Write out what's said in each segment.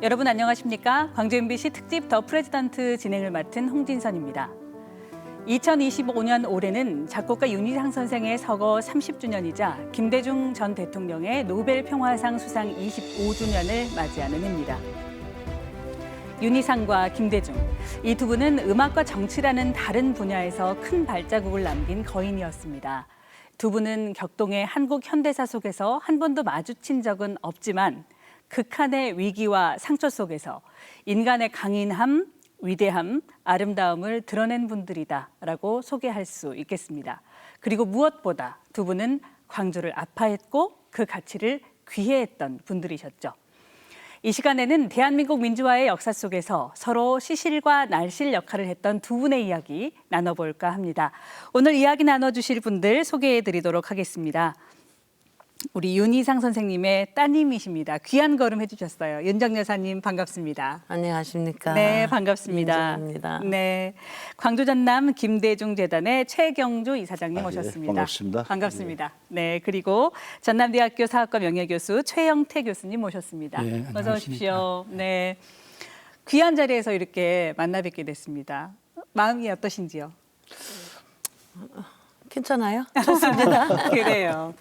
여러분 안녕하십니까? 광주 MBC 특집 더 프레지던트 진행을 맡은 홍진선입니다. 2025년 올해는 작곡가 윤희상 선생의 서거 30주년이자 김대중 전 대통령의 노벨 평화상 수상 25주년을 맞이하는 해입니다. 윤희상과 김대중, 이 두 분은 음악과 정치라는 다른 분야에서 큰 발자국을 남긴 거인이었습니다. 두 분은 격동의 한국 현대사 속에서 한 번도 마주친 적은 없지만 극한의 위기와 상처 속에서 인간의 강인함, 위대함, 아름다움을 드러낸 분들이다라고 소개할 수 있겠습니다. 그리고 무엇보다 두 분은 광주를 아파했고 그 가치를 귀해했던 분들이셨죠. 이 시간에는 대한민국 민주화의 역사 속에서 서로 시실과 날실 역할을 했던 두 분의 이야기 나눠볼까 합니다. 오늘 이야기 나눠주실 분들 소개해드리도록 하겠습니다. 우리 윤희상 선생님의 따님이십니다. 귀한 걸음 해주셨어요. 윤정 여사님 반갑습니다. 안녕하십니까? 네, 반갑습니다. 윤정입니다. 네, 광주 전남 김대중 재단의 최경주 이사장님 예, 오셨습니다. 반갑습니다. 반갑습니다. 네, 그리고 전남대학교 사학과 명예교수 최영태 교수님 모셨습니다. 네, 어서 오십시오. 네, 귀한 자리에서 이렇게 만나 뵙게 됐습니다. 마음이 어떠신지요? 괜찮아요? 좋습니다. 그래요.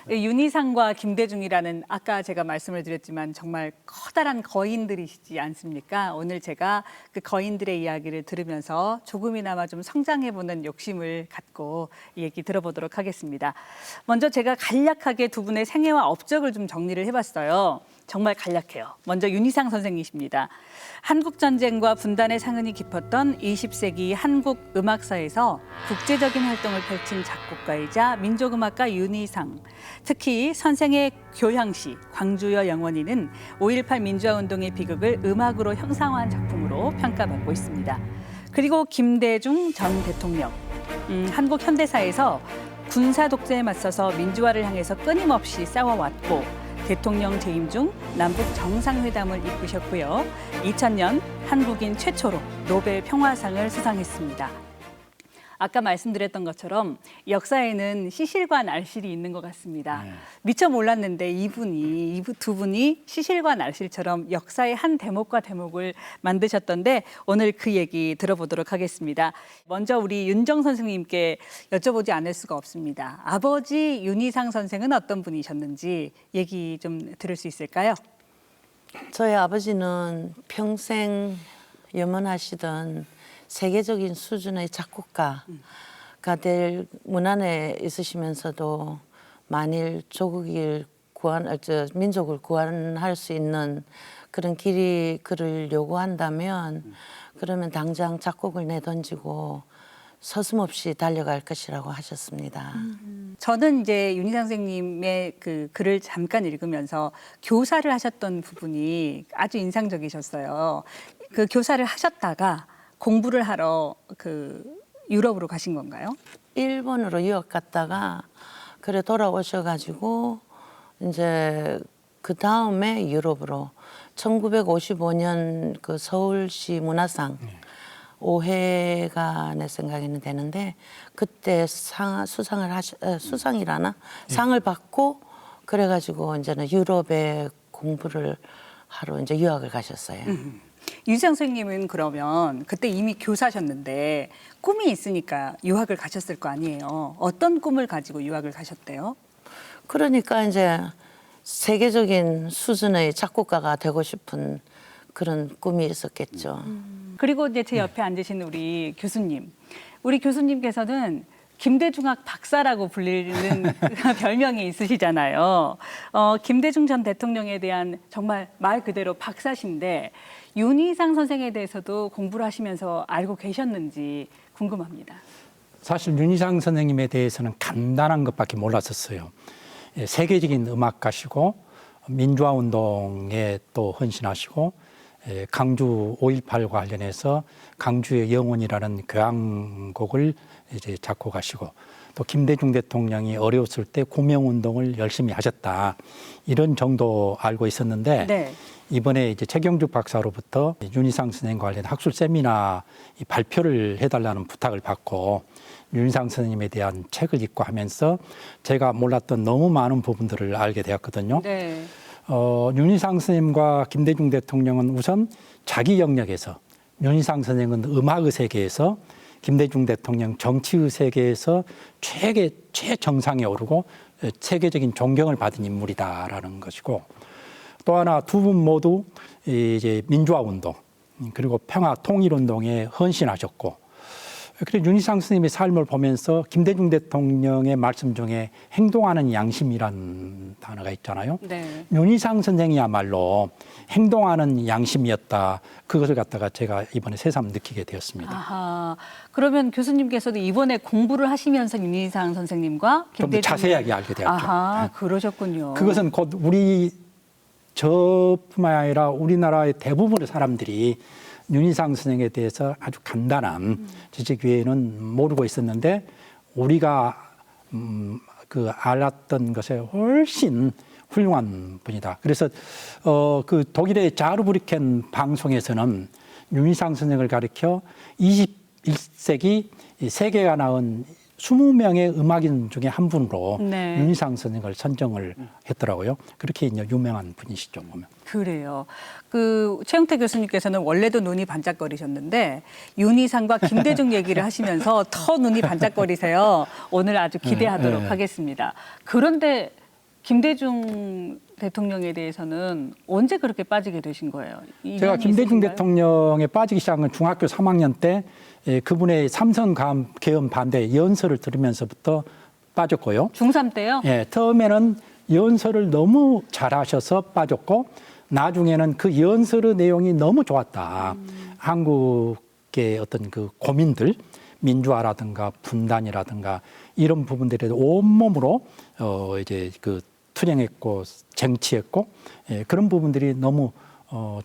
윤희상과 김대중이라는 아까 제가 말씀을 드렸지만 정말 커다란 거인들이시지 않습니까? 오늘 제가 그 거인들의 이야기를 들으면서 조금이나마 좀 성장해보는 욕심을 갖고 얘기 들어보도록 하겠습니다. 먼저 제가 간략하게 두 분의 생애와 업적을 좀 정리를 해봤어요. 정말 간략해요. 먼저 윤희상 선생님이십니다. 한국전쟁과 분단의 상흔이 깊었던 20세기 한국 음악사에서 국제적인 활동을 펼친 작곡가이자 민족음악가 윤희상. 특히 선생의 교향시 광주여 영원히는 5.18 민주화운동의 비극을 음악으로 형상화한 작품으로 평가받고 있습니다. 그리고 김대중 전 대통령. 한국 현대사에서 군사 독재에 맞서서 민주화를 향해서 끊임없이 싸워왔고 대통령 재임 중 남북 정상회담을 이끄셨고요. 2000년 한국인 최초로 노벨 평화상을 수상했습니다. 아까 말씀드렸던 것처럼 역사에는 시실과 날실이 있는 것 같습니다. 네. 미처 몰랐는데 이 두 분이 시실과 날실처럼 역사의 한 대목과 대목을 만드셨던데 오늘 그 얘기 들어보도록 하겠습니다. 먼저 우리 윤정 선생님께 여쭤보지 않을 수가 없습니다. 아버지 윤희상 선생은 어떤 분이셨는지 얘기 좀 들을 수 있을까요? 저희 아버지는 평생 염원하시던 세계적인 수준의 작곡가가 될 문안에 있으시면서도 만일 조국을 민족을 구원할 수 있는 그런 글을 요구한다면 그러면 당장 작곡을 내던지고 서슴없이 달려갈 것이라고 하셨습니다. 저는 이제 윤희상 선생님의 그 글을 잠깐 읽으면서 교사를 하셨던 부분이 아주 인상적이셨어요. 그 교사를 하셨다가 공부를 하러 유럽으로 가신 건가요? 일본으로 유학 갔다가 그래 돌아오셔가지고 이제 그 다음에 유럽으로 1955년 그 서울시 문화상 5회가 내 생각에는 되는데 그때 수상이라나 상을 받고 그래가지고 이제는 유럽에 공부를 하러 이제 유학을 가셨어요. 윤희상 선생님은 그러면 그때 이미 교사셨는데 꿈이 있으니까 유학을 가셨을 거 아니에요. 어떤 꿈을 가지고 유학을 가셨대요? 그러니까 이제 세계적인 수준의 작곡가가 되고 싶은 그런 꿈이 있었겠죠. 그리고 이제 제 옆에 앉으신 우리 교수님. 우리 교수님께서는 김대중학 박사라고 불리는 별명이 있으시잖아요. 김대중 전 대통령에 대한 정말 말 그대로 박사신데 윤희상 선생에 대해서도 공부를 하시면서 알고 계셨는지 궁금합니다. 사실 윤희상 선생님에 대해서는 간단한 것밖에 몰랐었어요. 세계적인 음악가시고 민주화 운동에 또 헌신하시고 강주 5.18과 관련해서 강주의 영혼이라는 교향곡을 이제 작곡하시고 또 김대중 대통령이 어려웠을 때 구명운동을 열심히 하셨다 이런 정도 알고 있었는데 네. 이번에 이제 최경주 박사로부터 윤희상 선생과 관련 학술 세미나 발표를 해달라는 부탁을 받고 윤희상 선생님에 대한 책을 읽고 하면서 제가 몰랐던 너무 많은 부분들을 알게 되었거든요. 네. 윤희상 선생님과 김대중 대통령은 우선 자기 영역에서, 윤희상 선생은 음악의 세계에서, 김대중 대통령 정치의 세계에서 최정상에 오르고 세계적인 존경을 받은 인물이다라는 것이고, 또 하나 두 분 모두 이제 민주화 운동 그리고 평화 통일 운동에 헌신하셨고, 그래서 윤희상 스님의 삶을 보면서 김대중 대통령의 말씀 중에 행동하는 양심이라는 단어가 있잖아요. 네. 윤희상 선생이야말로 행동하는 양심이었다. 그것을 갖다가 제가 이번에 새삼 느끼게 되었습니다. 아하. 그러면 교수님께서도 이번에 공부를 하시면서 윤희상 선생님과 좀 더 자세하게 알게 되었죠. 아하, 그러셨군요. 그것은 곧 저뿐만 아니라 우리나라의 대부분의 사람들이 윤희상 선생에 대해서 아주 간단한 지식 외에는 모르고 있었는데, 우리가 그 알았던 것에 훨씬 훌륭한 분이다. 그래서 그 독일의 자르브리켄 방송에서는 윤희상 선생을 가리켜 21세기 세계가 낳은 20명의 음악인 중에 한 분으로 네. 윤희상 선생을 선정을 했더라고요. 그렇게 이제 유명한 분이시죠, 보면. 그래요. 그 최영태 교수님께서는 원래도 눈이 반짝거리셨는데 윤희상과 김대중 얘기를 하시면서 더 눈이 반짝거리세요. 오늘 아주 기대하도록 네. 하겠습니다. 그런데 김대중 대통령에 대해서는 언제 그렇게 빠지게 되신 거예요? 제가 인연이 김대중 있으신가요? 대통령에 빠지기 시작한 건 중학교 3학년 때 그분의 삼성 계엄 반대 연설을 들으면서부터 빠졌고요. 중3 때요? 예, 처음에는 연설을 너무 잘하셔서 빠졌고, 나중에는 그 연설의 내용이 너무 좋았다. 한국의 어떤 그 고민들, 민주화라든가 분단이라든가 이런 부분들에 온몸으로 이제 그 투쟁했고 쟁취했고, 예, 그런 부분들이 너무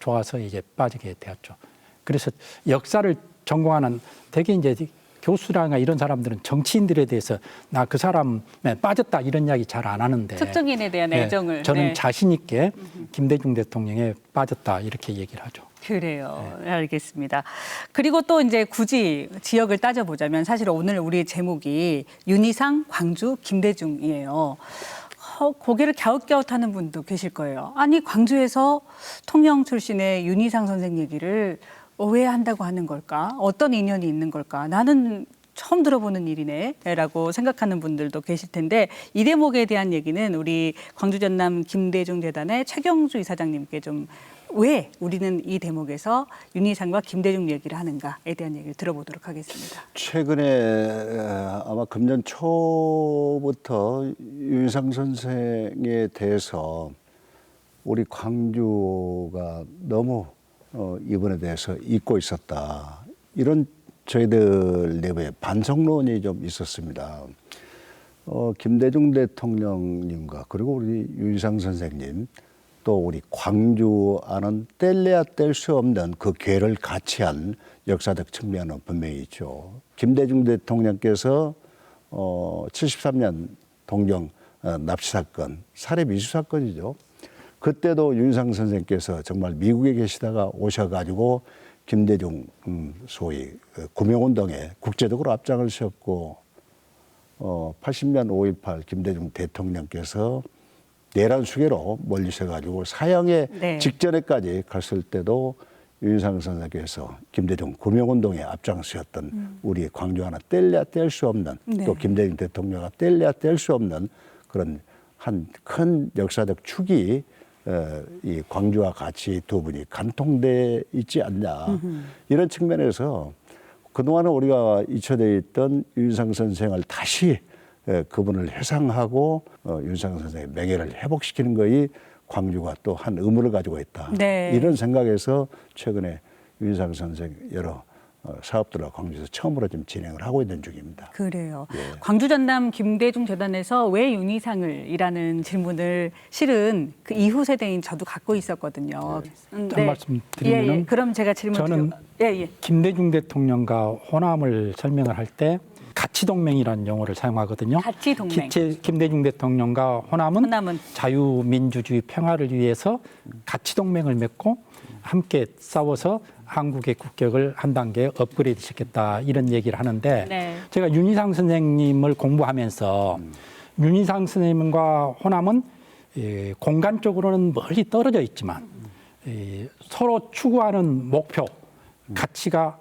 좋아서 이제 빠지게 되었죠. 그래서 역사를 전공하는 대개 이제 교수라든가 이런 사람들은 정치인들에 대해서 나 그 사람에 빠졌다 이런 이야기 잘 안 하는데, 특정인에 대한 예, 애정을. 저는 네. 자신 있게 김대중 대통령에 빠졌다 이렇게 얘기를 하죠. 그래요. 알겠습니다. 그리고 또 이제 굳이 지역을 따져보자면 사실 오늘 우리 제목이 윤희상, 광주, 김대중이에요. 고개를 갸웃갸웃하는 분도 계실 거예요. 아니 광주에서 통영 출신의 윤희상 선생 얘기를 왜 한다고 하는 걸까? 어떤 인연이 있는 걸까? 나는 처음 들어보는 일이네라고 생각하는 분들도 계실 텐데, 이 대목에 대한 얘기는 우리 광주 전남 김대중 재단의 최경주 이사장님께 좀 왜 우리는 이 대목에서 윤희상과 김대중 얘기를 하는가에 대한 얘기를 들어보도록 하겠습니다. 최근에 아마 금년 초부터 윤희상 선생에 대해서 우리 광주가 너무 이분에 대해서 잊고 있었다. 이런 저희들 내부에 반성론이 좀 있었습니다. 김대중 대통령님과 그리고 우리 윤희상 선생님, 또 우리 광주와는 뗄래야 뗄 수 없는 그 괴를 같이 한 역사적 측면은 분명히 있죠. 김대중 대통령께서 73년 동경 납치 사건, 살해 미수 사건이죠. 그때도 윤희상 선생께서 정말 미국에 계시다가 오셔가지고 김대중 소위 구명운동에 국제적으로 앞장을 섰고, 80년 5.18 김대중 대통령께서 내란 수계로 몰리셔가지고 사형에 네. 직전에까지 갔을 때도 윤희상 선생께서 김대중 구명운동에 앞장서셨던 우리 광주와는 뗄래야 뗄 수 없는, 네. 또 김대중 대통령과 뗄래야 뗄 수 없는 그런 한 큰 역사적 축이 이 광주와 같이 두 분이 간통돼 있지 않냐. 이런 측면에서 그동안은 우리가 잊혀져 있던 윤희상 선생을 다시 그분을 회상하고 윤희상 선생의 명예를 회복시키는 것이 광주가 또 한 의무를 가지고 있다. 네. 이런 생각에서 최근에 윤희상 선생 여러 사업들을 광주에서 처음으로 좀 진행을 하고 있는 중입니다. 그래요. 예. 광주 전남 김대중 재단에서 왜 윤희상을?이라는 질문을 실은 그 이후 세대인 저도 갖고 있었거든요. 한 말씀 드리면은 예. 그럼 제가 질문 저는 예. 김대중 대통령과 호남을 설명을 할 때 가치동맹이라는 용어를 사용하거든요. 가치동맹. 김대중 대통령과 호남은 호남은 자유민주주의 평화를 위해서 가치동맹을 맺고 함께 싸워서 한국의 국격을 한 단계 업그레이드 시켰다 이런 얘기를 하는데, 네. 제가 윤희상 선생님을 공부하면서 윤희상 선생님과 호남은 공간적으로는 멀리 떨어져 있지만 서로 추구하는 목표, 가치가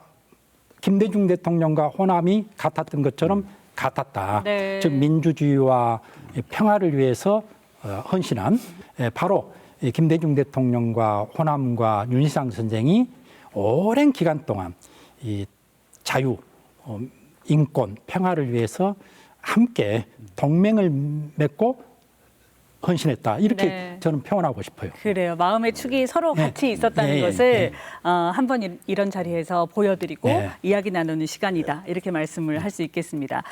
김대중 대통령과 호남이 같았던 것처럼 같았다. 네. 즉 민주주의와 평화를 위해서 헌신한 바로 김대중 대통령과 호남과 윤희상 선생이 오랜 기간 동안 이 자유, 인권, 평화를 위해서 함께 동맹을 맺고 헌신했다. 이렇게 네. 저는 표현하고 싶어요. 그래요. 마음의 축이 서로 네. 같이 있었다는 네, 것을 네. 한번 이런 자리에서 보여드리고 네. 이야기 나누는 시간이다. 이렇게 말씀을 할 수 있겠습니다.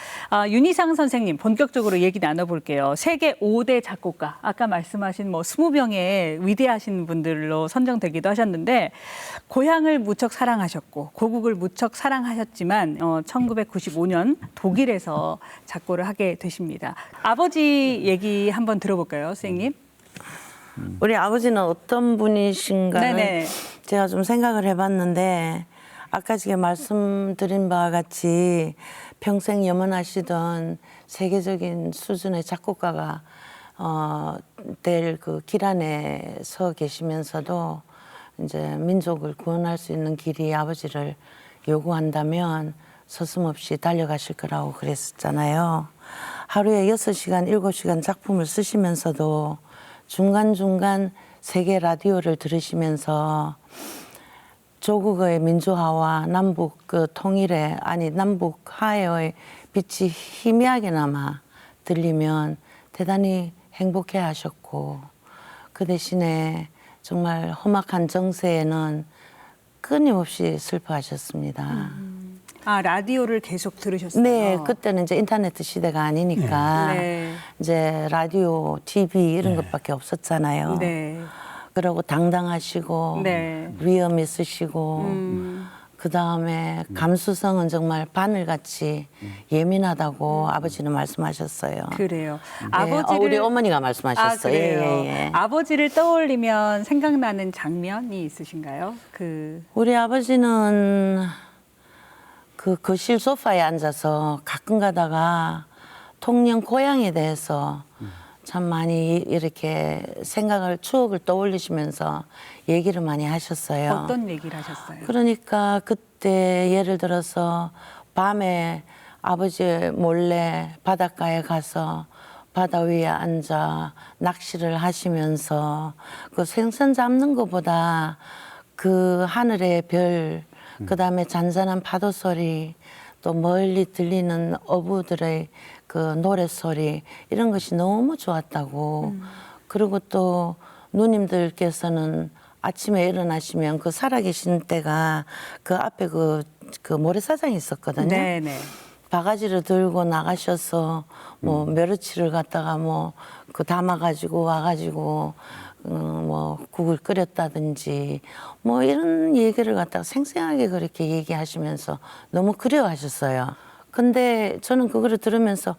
윤희상 선생님, 본격적으로 얘기 나눠볼게요. 세계 5대 작곡가, 아까 말씀하신 뭐 20명의 위대하신 분들로 선정되기도 하셨는데 고향을 무척 사랑하셨고 고국을 무척 사랑하셨지만 1995년 독일에서 작곡을 하게 되십니다. 아버지 얘기 한번 들어볼까요, 선생님? 우리 아버지는 어떤 분이신가를 네네. 제가 좀 생각을 해봤는데 아까 제가 말씀드린 바와 같이 평생 염원하시던 세계적인 수준의 작곡가가 될 그 길 안에 서 계시면서도 이제 민족을 구원할 수 있는 길이 아버지를 요구한다면 서슴없이 달려가실 거라고 그랬었잖아요. 하루에 6시간, 7시간 작품을 쓰시면서도 중간중간 세계 라디오를 들으시면서 조국의 민주화와 남북 그 통일의 남북 화해의 빛이 희미하게나마 들리면 대단히 행복해 하셨고 그 대신에 정말 험악한 정세에는 끊임없이 슬퍼하셨습니다. 라디오를 계속 들으셨어요? 네, 그때는 이제 인터넷 시대가 아니니까 네. 이제 라디오, TV 이런 것밖에 없었잖아요. 네. 그러고 당당하시고 네. 위험 있으시고 그 다음에 감수성은 정말 바늘같이 예민하다고 아버지는 말씀하셨어요. 그래요. 네, 아버지를 우리 어머니가 말씀하셨어요. 그래요. 예. 아버지를 떠올리면 생각나는 장면이 있으신가요? 우리 아버지는 그 거실 소파에 앉아서 가끔 가다가 통영 고향에 대해서 참 많이 이렇게 추억을 떠올리시면서 얘기를 많이 하셨어요. 어떤 얘기를 하셨어요? 그러니까 그때 예를 들어서 밤에 아버지 몰래 바닷가에 가서 바다 위에 앉아 낚시를 하시면서 그 생선 잡는 것보다 그 하늘의 별, 그다음에 잔잔한 파도 소리, 또 멀리 들리는 어부들의 그 노랫소리 이런 것이 너무 좋았다고. 그리고 또 누님들께서는 아침에 일어나시면 그 살아계신 때가 그 앞에 그 모래사장이 있었거든요. 네네. 바가지를 들고 나가셔서 뭐 멸치를 갖다가 뭐 그 담아가지고 와가지고 뭐 국을 끓였다든지 뭐 이런 얘기를 갖다가 생생하게 그렇게 얘기하시면서 너무 그리워하셨어요. 근데 저는 그거를 들으면서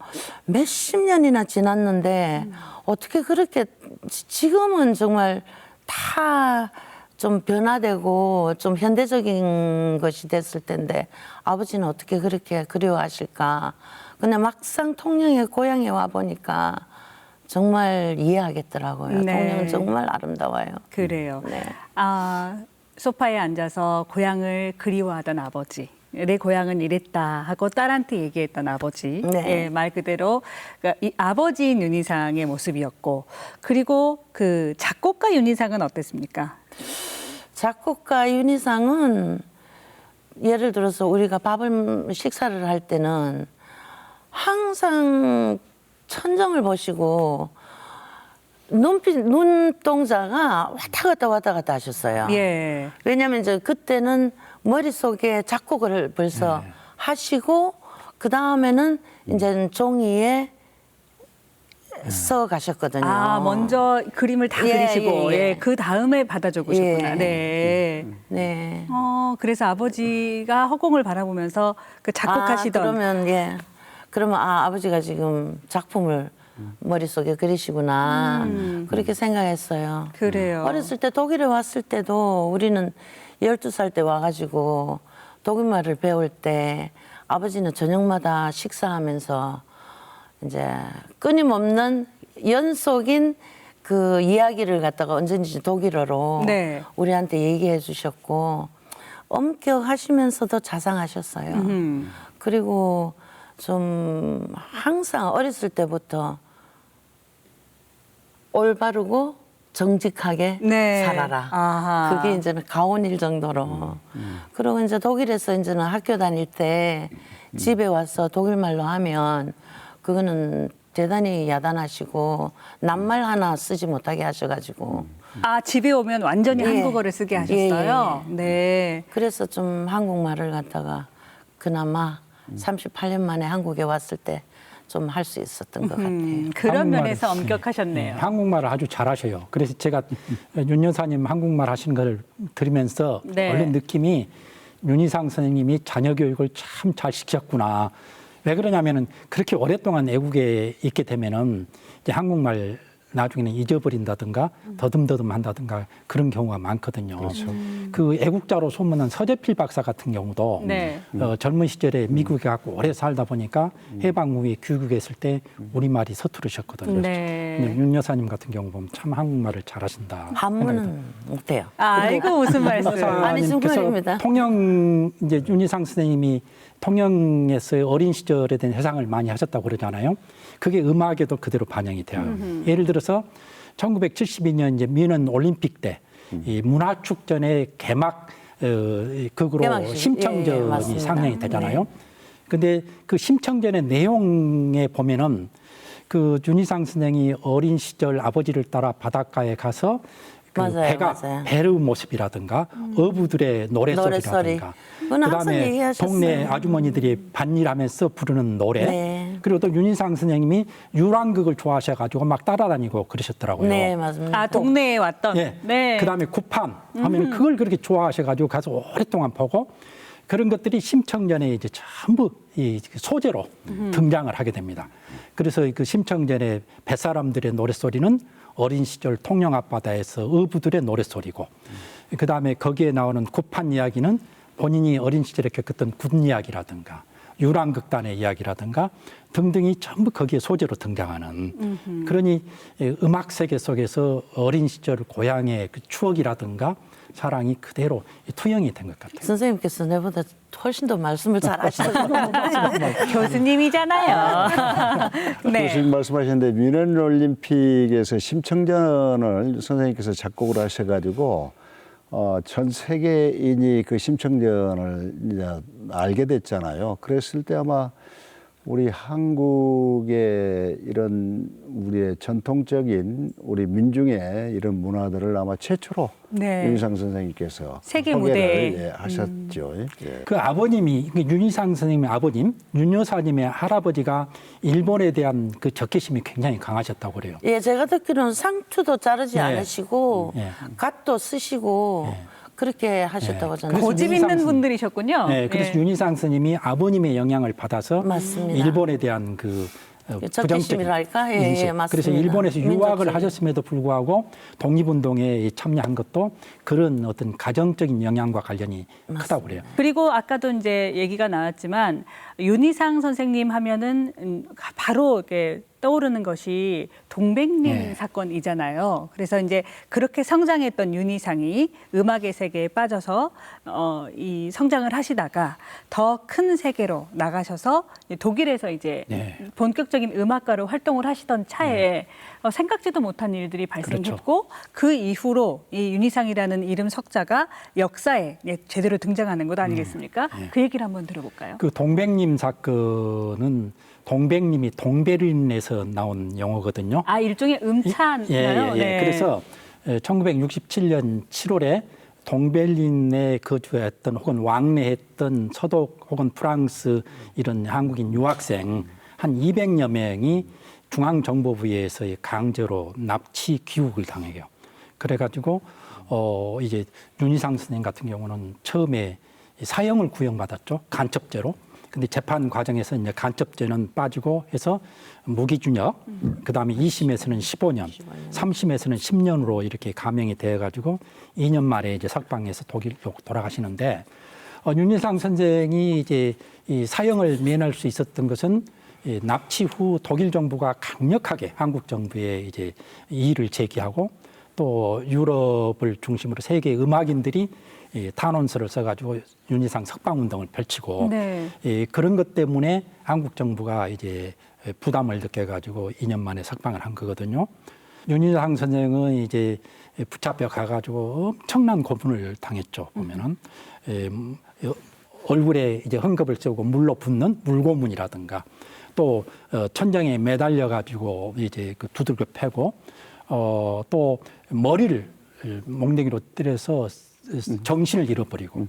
몇십 년이나 지났는데 어떻게 그렇게 지금은 정말 다 좀 변화되고 좀 현대적인 것이 됐을 텐데 아버지는 어떻게 그렇게 그리워하실까. 근데 막상 통영의 고향에 와 보니까 정말 이해하겠더라고요. 네. 통영은 정말 아름다워요. 그래요. 네. 소파에 앉아서 고향을 그리워하던 아버지. 내 고향은 이랬다 하고 딸한테 얘기했던 아버지. 네. 예, 말 그대로 그러니까 이 아버지인 윤희상의 모습이었고, 그리고 그 작곡가 윤희상은 어땠습니까? 작곡가 윤희상은 예를 들어서 우리가 식사를 할 때는 항상 천정을 보시고 눈동자가 왔다 갔다 하셨어요. 예. 왜냐하면 이제 그때는 머릿속에 작곡을 벌써 하시고 그 다음에는 이제 종이에 써 가셨거든요. 먼저 그림을 다 예, 그리시고, 예, 예. 그 다음에 받아 적으셨구나. 예. 네. 네. 그래서 아버지가 허공을 바라보면서 그 작곡하시던. 그러면 아버지가 지금 작품을 머릿속에 그리시구나. 그렇게 생각했어요. 그래요. 어렸을 때 독일에 왔을 때도 우리는 12살 때 와가지고 독일말을 배울 때 아버지는 저녁마다 식사하면서 이제 끊임없는 연속인 그 이야기를 갖다가 언제든지 독일어로 네. 우리한테 얘기해 주셨고 엄격하시면서도 자상하셨어요. 그리고 좀 항상 어렸을 때부터 올바르고 정직하게 네. 살아라. 아하. 그게 이제는 가온일 정도로. 그리고 이제 독일에서 이제는 학교 다닐 때 집에 와서 독일말로 하면 그거는 대단히 야단하시고 낱말 하나 쓰지 못하게 하셔가지고 아, 집에 오면 완전히 예. 한국어를 쓰게 하셨어요? 예, 예. 네. 그래서 좀 한국말을 갖다가 그나마 38년 만에 한국에 왔을 때 좀 할 수 있었던 것 같아요. 그런 한국말을- 면에서 엄격하셨네요. 한국말을 아주 잘하셔요. 그래서 제가 윤 여사님 한국말 하시는 걸 들으면서 네. 얼른 느낌이 윤희상 선생님이 자녀 교육을 참 잘 시켰구나. 왜 그러냐면은 그렇게 오랫동안 애국에 있게 되면은 이제 한국말 나중에는 잊어버린다든가 더듬더듬 한다든가 그런 경우가 많거든요. 그 애국자로 소문난 서재필 박사 같은 경우도 네. 젊은 시절에 미국에 가고 오래 살다 보니까 해방 후에 귀국에 있을 때 우리말이 서투르셨거든요. 네. 근데 윤 여사님 같은 경우 보면 참 한국말을 잘하신다. 한문은 못해요. 아이고, 무슨 말씀. 아니, 정말입니다. 통영 이제 윤희상 선생님이 통영에서 어린 시절에 대한 해상을 많이 하셨다고 그러잖아요. 그게 음악에도 그대로 반영이 돼요. 예를 들어서 1972년 이제 미넨 올림픽 때 이 문화축전의 개막 극으로 개막식. 심청전이 예, 맞습니다. 상영이 되잖아요. 근데 그 심청전의 내용에 보면은 그 윤희상 선생이 어린 시절 아버지를 따라 바닷가에 가서 그 맞아요, 배가 맞아요. 배르 모습이라든가 어부들의 노래소리라든가 노래소리. 그건 항상 그다음에 얘기하셨어요. 동네 아주머니들이 밭일하면서 부르는 노래 네. 그리고 또 윤희상 선생님이 유랑극을 좋아하셔가지고 막 따라다니고 그러셨더라고요. 네, 맞습니다. 아, 동네에 왔던. 예. 네. 그다음에 구판 하면 그걸 그렇게 좋아하셔가지고 가서 오랫동안 보고 그런 것들이 심청전에 이제 전부 이 소재로 등장을 하게 됩니다. 그래서 그 심청전의 뱃사람들의 노랫소리는 어린 시절 통영 앞바다에서 어부들의 노랫소리고 그다음에 거기에 나오는 구판 이야기는 본인이 어린 시절에 겪었던 군 이야기라든가 유랑극단의 이야기라든가 등등이 전부 거기에 소재로 등장하는 그러니 음악 세계 속에서 어린 시절 고향의 그 추억이라든가 사랑이 그대로 투영이 된 것 같아요. 선생님께서 내보다 훨씬 더 말씀을 잘 하시는 교수님이잖아요. 네. 교수님 말씀하셨는데 미넨 올림픽에서 심청전을 선생님께서 작곡을 하셔가지고 전 세계인이 그 심청전을 이제 알게 됐잖아요. 그랬을 때 아마 우리 한국의 이런 우리의 전통적인 우리 민중의 이런 문화들을 아마 최초로 네. 윤희상 선생님께서 세계 소개를, 무대에. 예, 하셨죠. 예. 그 아버님이 윤희상 선생님의 아버님, 윤 여사님의 할아버지가 일본에 대한 그 적개심이 굉장히 강하셨다고 그래요. 예, 제가 듣기로는 상투도 자르지 네. 않으시고 네. 갓도 쓰시고 그렇게 하셨다고 네. 저는. 그래서 고집 윤희상 있는 선- 분들이셨군요. 네, 그래서 예. 윤희상 선생님이 아버님의 영향을 받아서 맞습니다. 일본에 대한 그 부정적인 적개심이랄까? 예, 인식. 예, 맞습니다. 그래서 일본에서 유학을 민족주의. 하셨음에도 불구하고 독립운동에 참여한 것도 그런 어떤 가정적인 영향과 관련이 크다고 그래요. 그리고 아까도 이제 얘기가 나왔지만 윤희상 선생님 하면은 바로 이렇게 떠오르는 것이 동백님 네. 사건이잖아요. 그래서 이제 그렇게 성장했던 윤희상이 음악의 세계에 빠져서 이 성장을 하시다가 더 큰 세계로 나가셔서 독일에서 이제 네. 본격적인 음악가로 활동을 하시던 차에 생각지도 못한 일들이 발생했고 그 이후로 이 윤희상이라는 이름 석자가 역사에 제대로 등장하는 것 아니겠습니까? 그 얘기를 한번 들어볼까요? 그 동백님 사건은 동백님이 동베를린에서 나온 용어거든요. 아, 일종의 음차인가요? 네. 그래서 1967년 7월에 동베를린에 거주했던 혹은 왕래했던 서독 혹은 프랑스 이런 한국인 유학생 한 200여 명이 중앙정보부에서 강제로 납치 귀국을 당해요. 그래가지고 이제 윤희상 선생님 같은 경우는 처음에 사형을 구형받았죠. 간첩죄로. 근데 재판 과정에서 이제 간첩죄는 빠지고 해서 무기징역, 그다음에 2심에서는 15년, 3심에서는 10년으로 이렇게 감형이 되어가지고 2년 만에 이제 석방해서 독일로 돌아가시는데 윤희상 선생이 이제 이 사형을 면할 수 있었던 것은 납치 후 독일 정부가 강력하게 한국 정부에 이제 이의를 제기하고 또 유럽을 중심으로 세계 음악인들이 탄원서를 써가지고 윤희상 석방운동을 펼치고 네. 그런 것 때문에 한국 정부가 이제 부담을 느껴가지고 2년 만에 석방을 한 거거든요. 윤희상 선생은 이제 붙잡혀 가가지고 엄청난 고문을 당했죠. 보면은 얼굴에 이제 헝겊을 세우고 물로 붓는 물고문이라든가 또 천장에 매달려 가지고 이제 그 두들겨 패고 또 머리를 몽둥이로 때려서 정신을 잃어버리고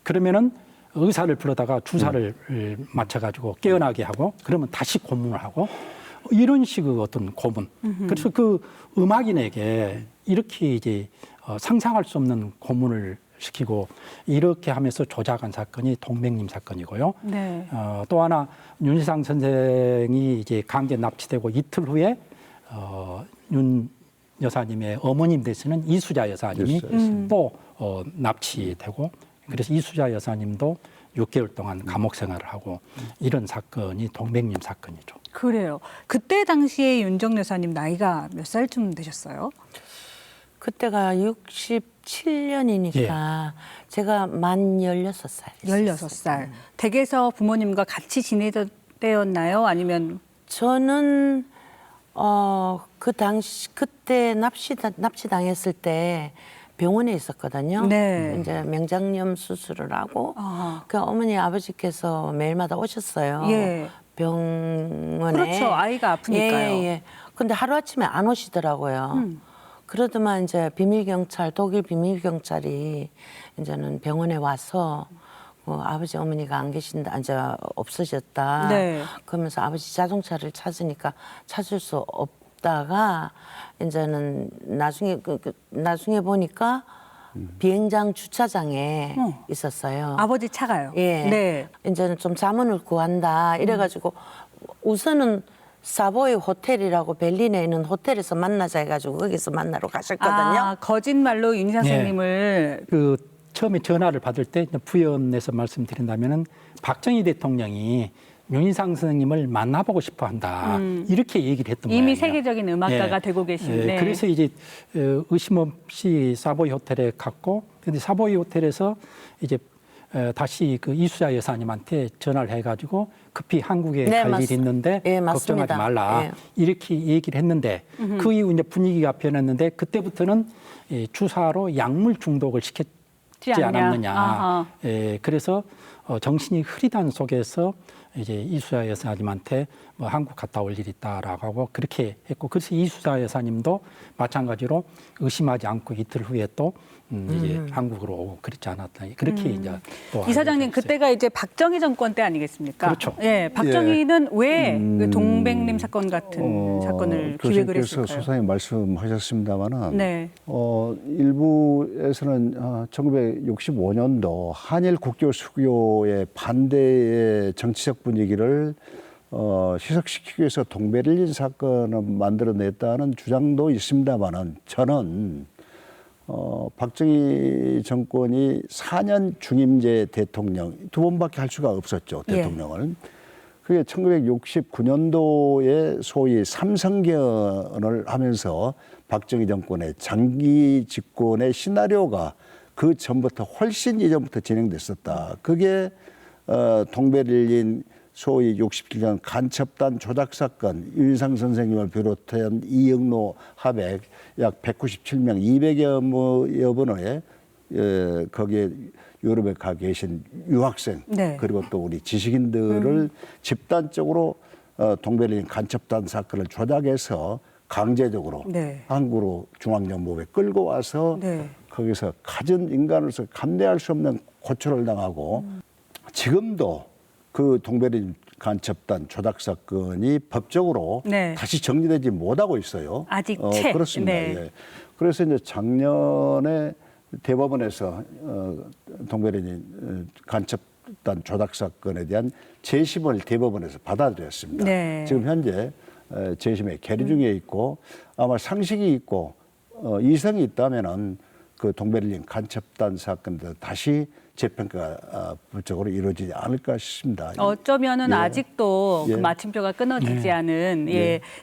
그러면은 의사를 불러다가 주사를 맞춰가지고 깨어나게 하고 그러면 다시 고문을 하고 이런 식의 어떤 고문. 그래서 그 음악인에게 이렇게 이제 상상할 수 없는 고문을 시키고 이렇게 하면서 조작한 사건이 동백님 사건이고요. 네. 또 하나 윤희상 선생이 이제 강제 납치되고 이틀 후에 윤 여사님의 어머님 되시는 이수자 여사님이 또 납치되고 그래서 이수자 여사님도 6개월 동안 감옥 생활을 하고 이런 사건이 동백님 사건이죠. 그래요. 그때 당시에 윤정 여사님 나이가 몇 살쯤 되셨어요? 그때가 67년이니까 제가 만 16살. 16살. 댁에서 부모님과 같이 지내던 때였나요? 아니면 저는 그 당시 그때 납치당했을 때 병원에 있었거든요. 네. 이제 명장염 수술을 하고 아. 그 어머니 아버지께서 매일마다 오셨어요. 예. 병원에. 그렇죠. 아이가 아프니까요. 예. 근데 하루아침에 안 오시더라고요. 그러더만 이제 독일 비밀 경찰이 이제는 병원에 와서 아버지 어머니가 안 계신다, 이제 없으셨다. 네. 그러면서 아버지 자동차를 찾으니까 찾을 수 없다가 이제는 나중에 보니까 비행장 주차장에 있었어요. 아버지 차가요. 예. 네. 이제는 좀 자문을 구한다. 이래가지고 우선은 사보이 호텔이라고 베를린에 있는 호텔에서 만나자 해가지고 거기서 만나러 가셨거든요. 아, 거짓말로 윤 선생님을 그 처음에 전화를 받을 때 부연해서 말씀드린다면은 박정희 대통령이 윤희상 선생님을 만나보고 싶어 한다. 이렇게 얘기를 했던 거예요. 이미 세계적인 음악가가 되고 계신데. 그래서 이제 의심 없이 사보이 호텔에 갔고 근데 사보이 호텔에서 이제 다시 그 이수자 여사님한테 전화를 해가지고 급히 한국에 네, 갈 일이 있는데 예, 걱정하지 맞습니다. 말라 예. 이렇게 얘기를 했는데 그 이후 이제 분위기가 변했는데 그때부터는 주사로 약물 중독을 시켰지 않냐. 않았느냐. 아하. 그래서 정신이 흐리던 속에서 이제 이수자 여사님한테 뭐 한국 갔다 올 일이 있다라고 하고 그렇게 했고 그래서 이수자 여사님도 마찬가지로 의심하지 않고 이틀 후에 또 이제 한국으로 오고 그렇지 않았다. 그렇게 이제 또 이사장님 알려져 있어요. 그때가 이제 박정희 정권 때 아니겠습니까? 그렇죠. 예, 박정희는 왜 그 동백님 사건 같은 사건을 기획을 교수님께서 했을까요? 소상히 말씀하셨습니다만은 네. 일부에서는 1965년도 한일 국교 수교의 반대의 정치적 분위기를 희석시키기 위해서 동베를린 사건을 만들어냈다는 주장도 있습니다만은 저는 박정희 정권이 4년 중임제 대통령 두 번밖에 할 수가 없었죠. 대통령을. 그게 1969년도에 소위 삼성견을 하면서 박정희 정권의 장기 집권의 시나리오가 그 전부터 훨씬 이전부터 진행됐었다. 그게 동베를린 소위 67년 간첩단 조작 사건, 윤희상 선생님을 비롯한 이영로 하백 약 197명, 200여 분의 거기에 유럽에 가 계신 유학생 네. 그리고 또 우리 지식인들을 집단적으로 동베를린 간첩단 사건을 조작해서 강제적으로 네. 한국으로 중앙정보부에 끌고 와서 네. 거기서 가진 인간으로서 감내할 수 없는 고초를 당하고 지금도 그 동베를린 간첩단 조작 사건이 법적으로 네. 다시 정리되지 못하고 있어요. 아직 그렇습니다. 네. 예. 그래서 이제 작년에 대법원에서 동베를린 간첩단 조작 사건에 대한 재심을 대법원에서 받아들였습니다. 네. 지금 현재 재심에 계류 중에 있고 아마 상식이 있고 이성이 있다면은 그 동베를린 간첩단 사건도 다시 재평가 부적으로 이루어지지 않을까 싶습니다. 어쩌면은 예. 아직도 예. 그 마침표가 끊어지지 네. 않은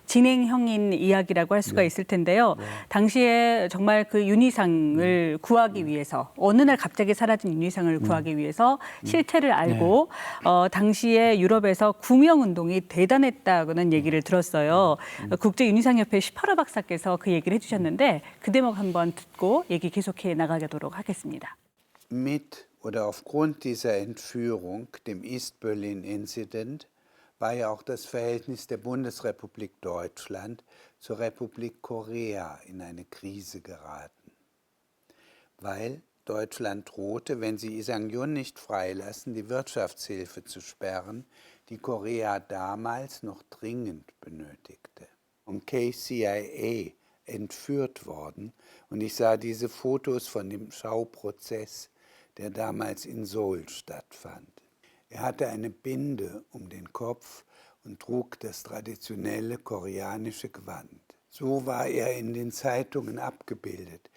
진행형인 이야기라고 할 수가 있을 텐데요. 당시에 정말 그 윤희상을 구하기 위해서 어느 날 갑자기 사라진 윤희상을 구하기 위해서 실태를 알고 당시에 유럽에서 구명 운동이 대단했다고는 얘기를 들었어요. 국제 윤희상협회 18호 박사께서 그 얘기를 해주셨는데 그 대목 한번 듣고 얘기 계속해 나가도록 하겠습니다. Mit oder aufgrund dieser Entführung, dem East Berlin Incident, war ja auch das Verhältnis der Bundesrepublik Deutschland zur Republik Korea in eine Krise geraten. Weil Deutschland drohte, wenn sie Lee Sang-yun nicht freilassen, die Wirtschaftshilfe zu sperren, die Korea damals noch dringend benötigte. Vom KCIA entführt worden und ich sah diese Fotos von dem Schauprozess, der damals in Seoul stattfand. Er hatte eine Binde um den Kopf und trug das traditionelle koreanische Gewand. So war er in den Zeitungen abgebildet.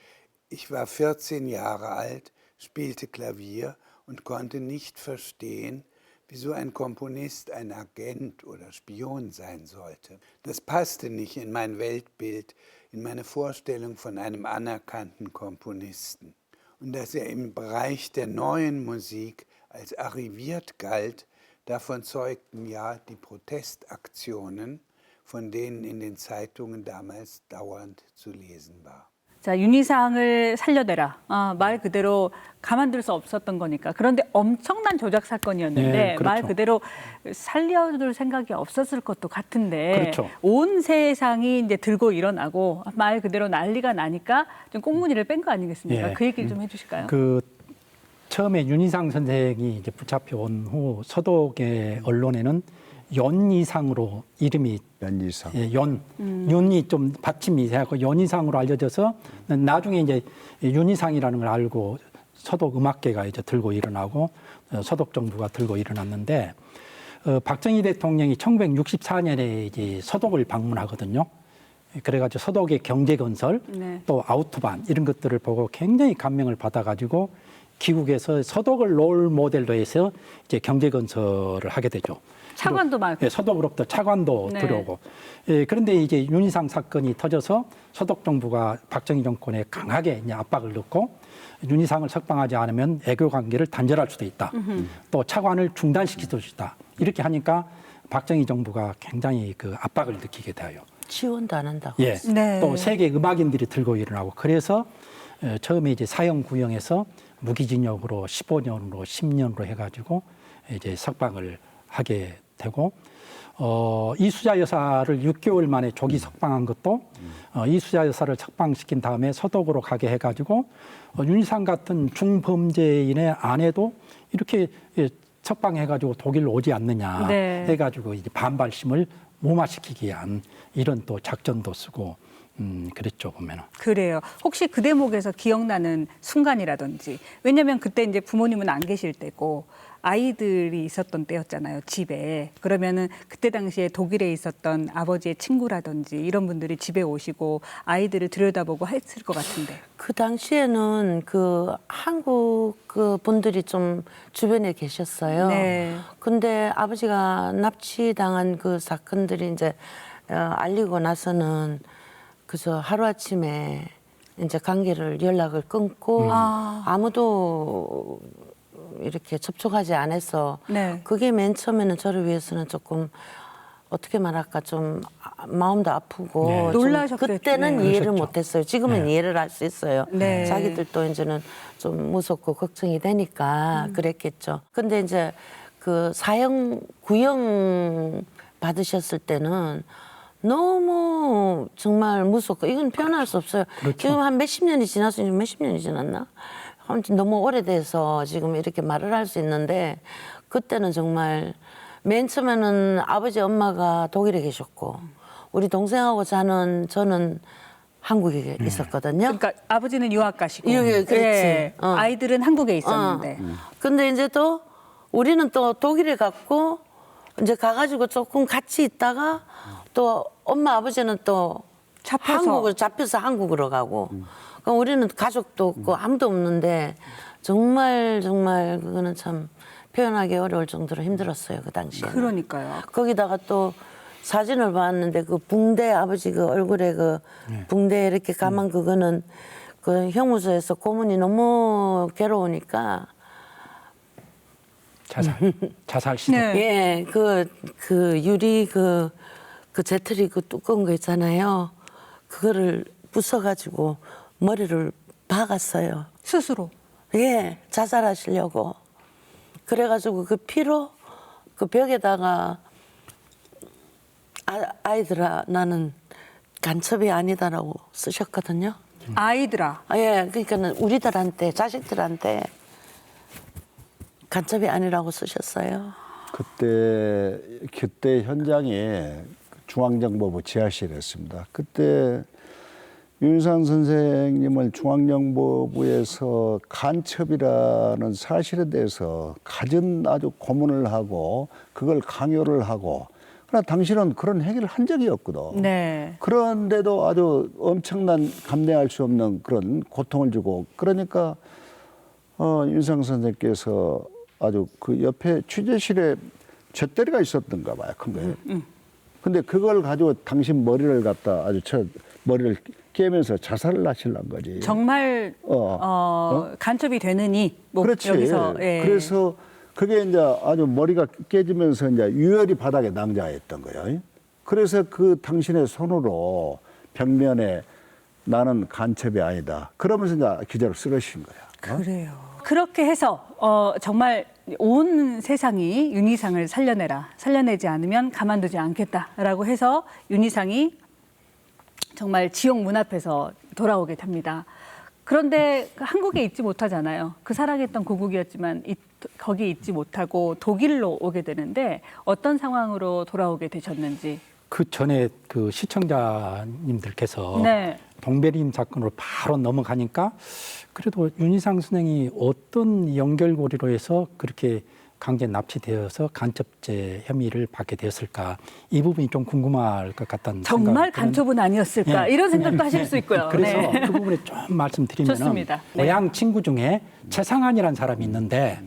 Ich war 14 Jahre alt, spielte Klavier und konnte nicht verstehen, wieso ein Komponist ein Agent oder Spion sein sollte. Das passte nicht in mein Weltbild, in meine Vorstellung von einem anerkannten Komponisten. Und dass er im Bereich der neuen Musik als arriviert galt, davon zeugten ja die Protestaktionen, von denen in den Zeitungen damals dauernd zu lesen war. 자, 윤희상을 살려내라. 말 그대로 가만둘 수 없었던 거니까. 그런데 엄청난 조작 사건이었는데 네, 그렇죠. 말 그대로 살려둘 생각이 없었을 것도 같은데 그렇죠. 온 세상이 이제 들고 일어나고 말 그대로 난리가 나니까 좀 꽁무니를 뺀 거 아니겠습니까? 예. 그 얘기를 좀 해주실까요? 그 처음에 윤희상 선생이 이제 붙잡혀 온 후 서독의 언론에는 연이상으로 이름이 연이상. 윤이 좀 받침이 돼갖고 연이상으로 알려져서 나중에 이제 윤이상이라는 걸 알고 서독 음악계가 이제 들고 일어나고 서독 정부가 들고 일어났는데 박정희 대통령이 1964년에 이제 서독을 방문하거든요. 그래가지고 서독의 경제 건설 네. 또 아우토반 이런 것들을 보고 굉장히 감명을 받아가지고 기국에서 서독을 롤 모델로 해서 이제 경제 건설을 하게 되죠. 차관도 많고. 예, 서독으로부터 차관도 네. 들어오고. 예, 그런데 이제 윤희상 사건이 터져서 서독 정부가 박정희 정권에 강하게 이제 압박을 넣고 윤희상을 석방하지 않으면 애교 관계를 단절할 수도 있다. 또 차관을 중단시킬 수도 있다. 이렇게 하니까 박정희 정부가 굉장히 그 압박을 느끼게 돼요. 지원도 안 한다고. 예. 네. 또 세계 음악인들이 들고 일어나고 그래서 처음에 이제 사형 구형에서 무기징역으로 15년으로 10년으로 해가지고 이제 석방을 하게 되고 이수자 여사를 6개월 만에 조기 석방한 것도 이수자 여사를 석방시킨 다음에 서독으로 가게 해가지고 윤희상 같은 중범죄인의 아내도 이렇게 석방해가지고 독일로 오지 않느냐 네. 해가지고 이제 반발심을 무마시키기 위한 이런 또 작전도 쓰고 그랬죠 보면은. 그래요. 혹시 그 대목에서 기억나는 순간이라든지 왜냐하면 그때 이제 부모님은 안 계실 때고 아이들이 있었던 때였잖아요 집에. 그러면은 그때 당시에 독일에 있었던 아버지의 친구라든지 이런 분들이 집에 오시고 아이들을 들여다보고 했을 것 같은데. 그 당시에는 그 한국 그 분들이 좀 주변에 계셨어요. 네. 근데 아버지가 납치당한 그 사건들이 이제 알리고 나서는 그저 하루아침에 이제 관계를 연락을 끊고 아무도 이렇게 접촉하지 않아서 네. 그게 맨 처음에는 저를 위해서는 조금 어떻게 말할까 좀 마음도 아프고 네. 좀 놀라셨겠죠. 그때는 네. 이해를 그러셨죠. 못했어요. 지금은 네. 이해를 할 수 있어요. 네. 자기들도 이제는 좀 무섭고 걱정이 되니까 그랬겠죠. 근데 이제 그 사형 구형 받으셨을 때는 너무 정말 무섭고 이건 표현할 수 없어요. 그렇죠. 지금 한 몇십 년이 지났어요. 지금 몇십 년이 지났나? 아무튼 너무 오래돼서 지금 이렇게 말을 할 수 있는데 그때는 정말 맨 처음에는 아버지 엄마가 독일에 계셨고 우리 동생하고 저는 한국에 있었거든요. 그러니까 아버지는 유학 가시고 예, 그렇지. 아이들은 한국에 있었는데. 근데 이제 또 우리는 또 독일에 갔고 이제 가가지고 조금 같이 있다가 또 엄마 아버지는 또 잡혀서. 한국을 잡혀서 한국으로 가고 그럼 우리는 가족도 없고 아무도 없는데 정말 그거는 참 표현하기 어려울 정도로 힘들었어요, 그 당시에. 그러니까요. 거기다가 또 사진을 봤는데 그 붕대 아버지 그 얼굴에 그 붕대 이렇게 감은 그거는 그 형무소에서 고문이 너무 괴로우니까 자살 시도. 네. 예, 그 유리 그 재트리 그 두꺼운 거 있잖아요. 그거를 부숴가지고 머리를 박았어요. 스스로. 예, 자살하시려고. 그래가지고 그 피로 그 벽에다가 아이들아 나는 간첩이 아니다라고 쓰셨거든요. 아이들아. 예, 그러니까는 우리들한테 자식들한테 간첩이 아니라고 쓰셨어요. 그때 현장에 중앙정보부 지하실이었습니다. 그때 윤희상 선생님을 중앙정보부에서 간첩이라는 사실에 대해서 갖은 아주 고문을 하고 그걸 강요를 하고 그러나 당신은 그런 행위를 한 적이 없거든. 네. 그런데도 아주 엄청난 감당할 수 없는 그런 고통을 주고 그러니까 윤희상 선생님께서 아주 그 옆에 취재실에 잿더리가 있었던가 봐요. 큰 거예요. 근데 그걸 가지고 당신 머리를 갖다 아주 머리를 깨면서 자살을 하시려는 거지. 정말 간첩이 되느니 뭐 그렇지. 여기서 예. 그래서 그게 이제 아주 머리가 깨지면서 이제 유혈이 바닥에 낭자했던 거예요. 그래서 그 당신의 손으로 벽면에 나는 간첩이 아니다. 그러면서 이제 기자로 쓰러신 거야. 그래요. 그렇게 해서 정말 온 세상이 윤희상을 살려내라. 살려내지 않으면 가만두지 않겠다라고 해서 윤희상이 정말 지옥 문 앞에서 돌아오게 됩니다. 그런데 한국에 있지 못하잖아요. 그 사랑했던 고국이었지만 거기 있지 못하고 독일로 오게 되는데 어떤 상황으로 돌아오게 되셨는지. 그 전에 그 시청자님들께서 네. 동베린 사건으로 바로 넘어가니까 그래도 윤희상 선생이 어떤 연결고리로 해서 그렇게 강제 납치되어서 간첩죄 혐의를 받게 되었을까 이 부분이 좀 궁금할 것 같다는 정말 생각이 간첩은 아니었을까 네. 이런 생각도 하실 수 있고요. 그래서 네. 그 부분에 좀 말씀드리면 좋습니다. 네. 고향 친구 중에 최상한이라는 사람이 있는데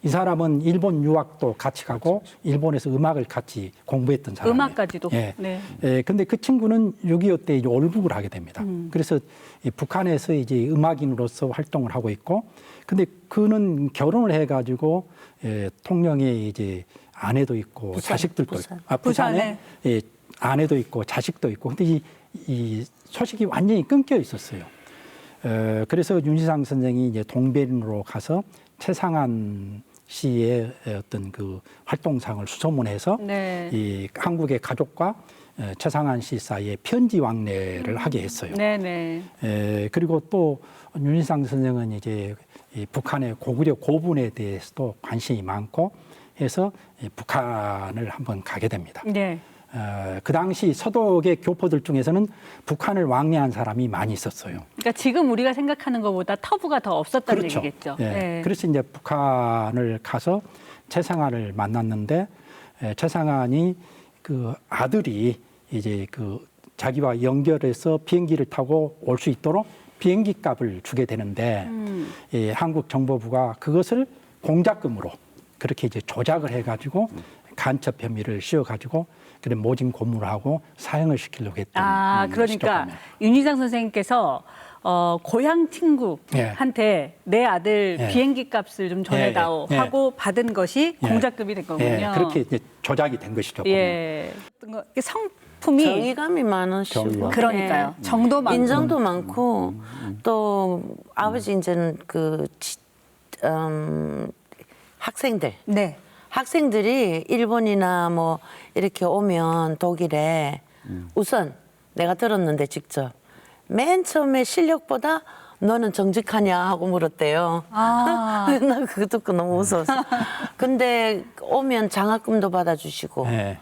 이 사람은 일본 유학도 같이 가고 일본에서 음악을 같이 공부했던 사람이에요. 음악까지도. 예. 네. 예, 근데 그 친구는 6.25 때 이제 올북을 하게 됩니다. 그래서 이 북한에서 이제 음악인으로서 활동을 하고 있고, 근데 그는 결혼을 해가지고 통영에 이제 아내도 있고 부산, 자식들도 부산. 있고, 부산에 예, 아내도 있고 자식도 있고, 근데 이 소식이 완전히 끊겨 있었어요. 그래서 윤희상 선생이 이제 동베린으로 가서 최상한 씨의 어떤 그 활동상을 수소문해서 네. 이 한국의 가족과 최상한 씨 사이에 편지 왕래를 하게 했어요. 네네. 그리고 또 윤희상 선생은 이제 이 북한의 고구려 고분에 대해서도 관심이 많고 해서 북한을 한번 가게 됩니다. 네. 그 당시 서독의 교포들 중에서는 북한을 왕래한 사람이 많이 있었어요. 그러니까 지금 우리가 생각하는 것보다 터부가 더 없었다는 그렇죠. 얘기겠죠. 예. 네. 그래서 이제 북한을 가서 최상한을 만났는데 최상한이 그 아들이 이제 그 자기와 연결해서 비행기를 타고 올 수 있도록 비행기 값을 주게 되는데 이 한국 정보부가 그것을 공작금으로 그렇게 이제 조작을 해가지고 간첩 혐의를 씌워가지고 그래 모진 고문을 하고 사형을 시키려고 했던. 그러니까 시점이에요. 윤희상 선생님께서 고향 친구한테 내 아들 예. 비행기 값을 좀 전해다오 예. 하고 받은 것이 예. 공작금이 된 거군요. 예, 그렇게 이제 조작이 된 것이죠. 예. 어떤 거, 이게 성품이 정의감이 많으시고 정의감. 그러니까요. 예. 정도 많고. 인정도 많고 또 아버지 이제는 그 학생들 네. 학생들이 일본이나 뭐 이렇게 오면 독일에 우선 내가 들었는데 직접 맨 처음에 실력보다 너는 정직하냐 하고 물었대요. 아. 나 그거 듣고 너무 웃었어. 근데 오면 장학금도 받아주시고 예.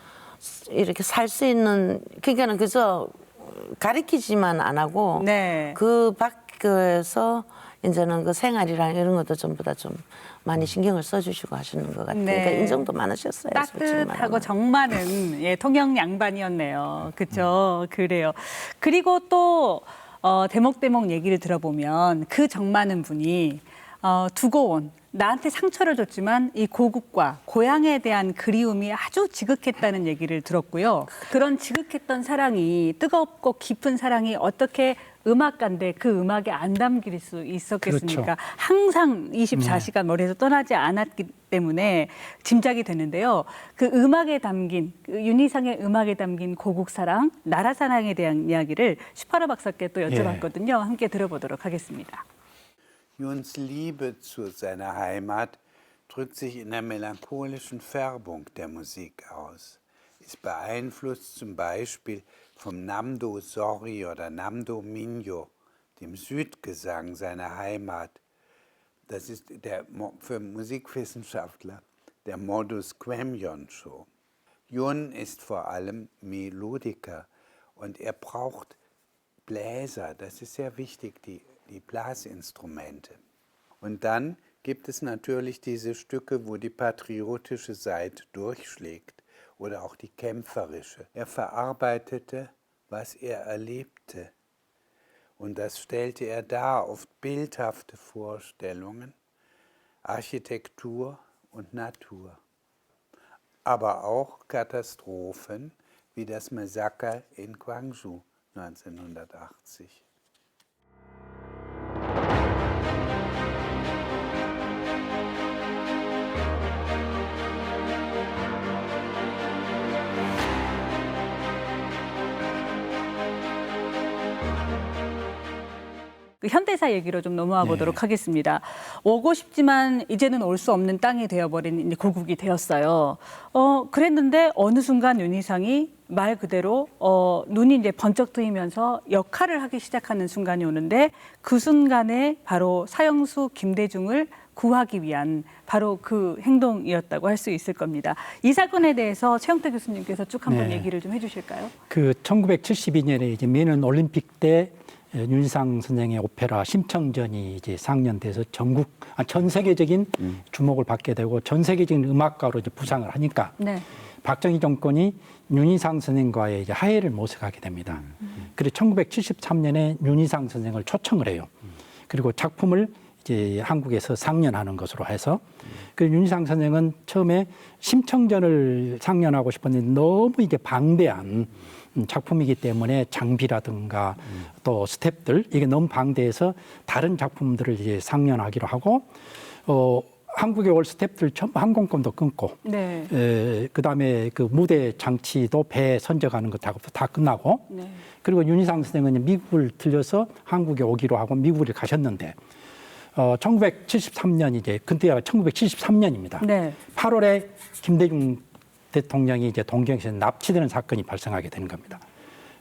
이렇게 살 수 있는 그러니까는 그저 가르치지만 안 하고 네. 그 밖에서 이제는 그 생활이랑 이런 것도 전부 다 좀 많이 신경을 써주시고 하시는 것 같아요. 네. 그러니까 인정도 많으셨어요. 솔직히 따뜻하고 말하면. 정많은 통영 양반이었네요. 그렇죠. 그래요. 그리고 또 대목대목 얘기를 들어보면 그 정 많은 분이 두고 온 나한테 상처를 줬지만 이 고국과 고향에 대한 그리움이 아주 지극했다는 얘기를 들었고요. 그런 지극했던 사랑이 뜨겁고 깊은 사랑이 어떻게 음악가인데 그 음악에 안 담길 수 있었겠습니까? 그렇죠. 항상 24시간 머리에서 떠나지 않았기 때문에 짐작이 되는데요. 그 음악에 담긴 그 윤희상의 음악에 담긴 고국 사랑, 나라 사랑에 대한 이야기를 슈파로 박사께 또 여쭤봤거든요. 함께 들어보도록 하겠습니다. Juns Liebe zu seiner Heimat drückt sich in der melancholischen Färbung der Musik aus, ist beeinflusst zum Beispiel vom Namdo Sori oder Namdo Minyo, dem Südgesang seiner Heimat. Das ist für Musikwissenschaftler der Modus Quemyon-Show. Jun ist vor allem Melodiker und er braucht Bläser, das ist sehr wichtig, die Blasinstrumente. Und dann gibt es natürlich diese Stücke, wo die patriotische Seite durchschlägt oder auch die kämpferische. Er verarbeitete, was er erlebte. Und das stellte er dar, oft bildhafte Vorstellungen, Architektur und Natur. Aber auch Katastrophen wie das Massaker in Gwangju 1980. 그 현대사 얘기로 좀 넘어와 보도록 하겠습니다. 오고 싶지만 이제는 올 수 없는 땅이 되어버린 이제 고국이 되었어요. 그랬는데 어느 순간 윤희상이 말 그대로 눈이 이제 번쩍 뜨이면서 역할을 하기 시작하는 순간이 오는데 그 순간에 바로 사형수 김대중을 구하기 위한 바로 그 행동이었다고 할 수 있을 겁니다. 이 사건에 대해서 최영태 교수님께서 쭉 한번 얘기를 좀 해주실까요? 그 1972년에 이제 미넨 올림픽 때 윤희상 선생의 오페라 심청전이 이제 상연돼서 전 세계적인 주목을 받게 되고 전 세계적인 음악가로 이제 부상을 하니까 박정희 정권이 윤희상 선생과의 이제 하해를 모색하게 됩니다. 그리고 1973년에 윤희상 선생을 초청을 해요. 그리고 작품을 이제 한국에서 상연하는 것으로 해서 그 윤희상 선생은 처음에 심청전을 상연하고 싶었는데 너무 이게 방대한 작품이기 때문에 장비라든가 또 스텝들 이게 너무 방대해서 다른 작품들을 이제 상연하기로 하고 한국에 올 스텝들 전부 항공권도 끊고 그다음에 그 무대 장치도 배 선적하는 것 작업도 다 끝나고 그리고 윤희상 선생은 미국을 들려서 한국에 오기로 하고 미국을 가셨는데 1973년 이제 그때가 1973년입니다. 8월에 김대중 대통령이 이제 동경에서 납치되는 사건이 발생하게 되는 겁니다.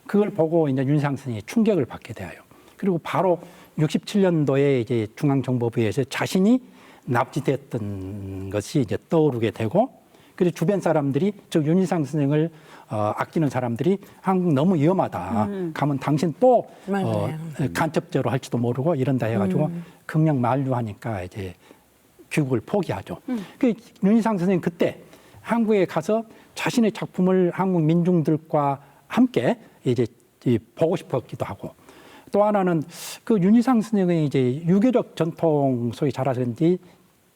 그걸 보고 이제 윤희상 선생이 충격을 받게 되어요. 그리고 바로 67년도에 이제 중앙정보부에서 자신이 납치됐던 것이 이제 떠오르게 되고, 그리고 주변 사람들이 즉 윤희상 선생을 아끼는 사람들이 한국 너무 위험하다. 가면 당신 또 간첩죄로 할지도 모르고 이런다 해가지고 극력 만류하니까 이제 귀국을 포기하죠. 그 윤희상 선생 그때 한국에 가서 자신의 작품을 한국 민중들과 함께 이제 보고 싶었기도 하고, 또 하나는 그 윤희상 선생의 이제 유교적 전통 속에 자라서인지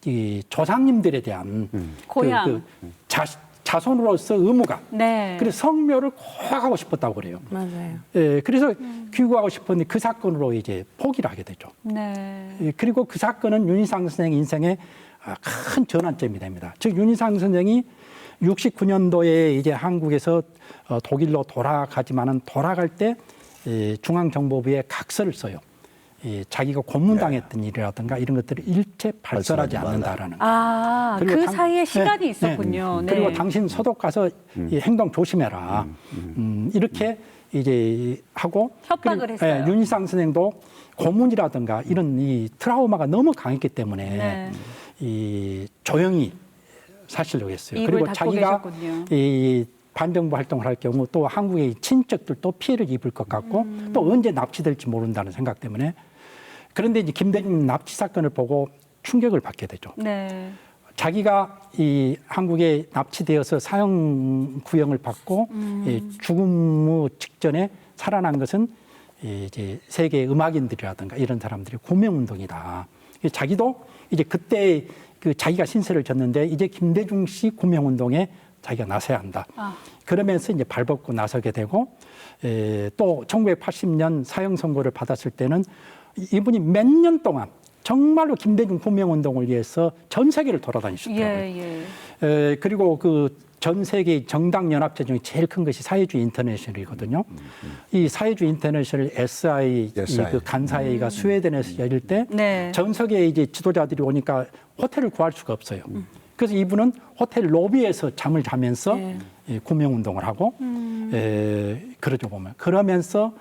이 조상님들에 대한 고향 자손으로서 의무가 네. 그래서 성묘를 꼭 하고 싶었다고 그래요. 맞아요. 예, 그래서 귀국하고 싶었는데 그 사건으로 이제 포기를 하게 되죠. 네. 예, 그리고 그 사건은 윤희상 선생 인생의 큰 전환점이 됩니다. 즉 윤희상 선생이 69년도에 이제 한국에서 독일로 돌아가지만은 돌아갈 때 중앙정보부에 각서를 써요. 자기가 고문당했던 일이라든가 이런 것들을 일체 발설하지 않는다라는. 그 사이에 시간이 있었군요. 네. 그리고 당신 소독 가서 이 행동 조심해라. 이렇게 이제 하고 협박을 했어요. 윤희상 선생도 고문이라든가 이런 이 트라우마가 너무 강했기 때문에 이 조용히 사시려고 했어요. 그리고 자기가 이 반정부 활동을 할 경우 또 한국의 친척들도 피해를 입을 것 같고 또 언제 납치될지 모른다는 생각 때문에. 그런데 이제 김대중 납치 사건을 보고 충격을 받게 되죠. 네. 자기가 이 한국에 납치되어서 사형 구형을 받고 죽음 직전에 살아난 것은 이제 세계 음악인들이라든가 이런 사람들이 구명운동이다. 자기도 이제 그때 그 자기가 신세를 졌는데 이제 김대중 씨 구명운동에 자기가 나서야 한다. 그러면서 이제 발벗고 나서게 되고 또 1980년 사형 선고를 받았을 때는 이분이 몇 년 동안 정말로 김대중 구명운동을 위해서 전 세계를 돌아다니셨더라고요. 그리고 그 전 세계 정당 연합체 중에 제일 큰 것이 사회주의 인터내셔널이거든요. 이 사회주의 인터내셔널 SI 그 간사회의가 스웨덴에서 열릴 때 전 세계 이제 지도자들이 오니까 호텔을 구할 수가 없어요. 그래서 이분은 호텔 로비에서 잠을 자면서 구명운동을 하고 그러죠 보면. 그러면서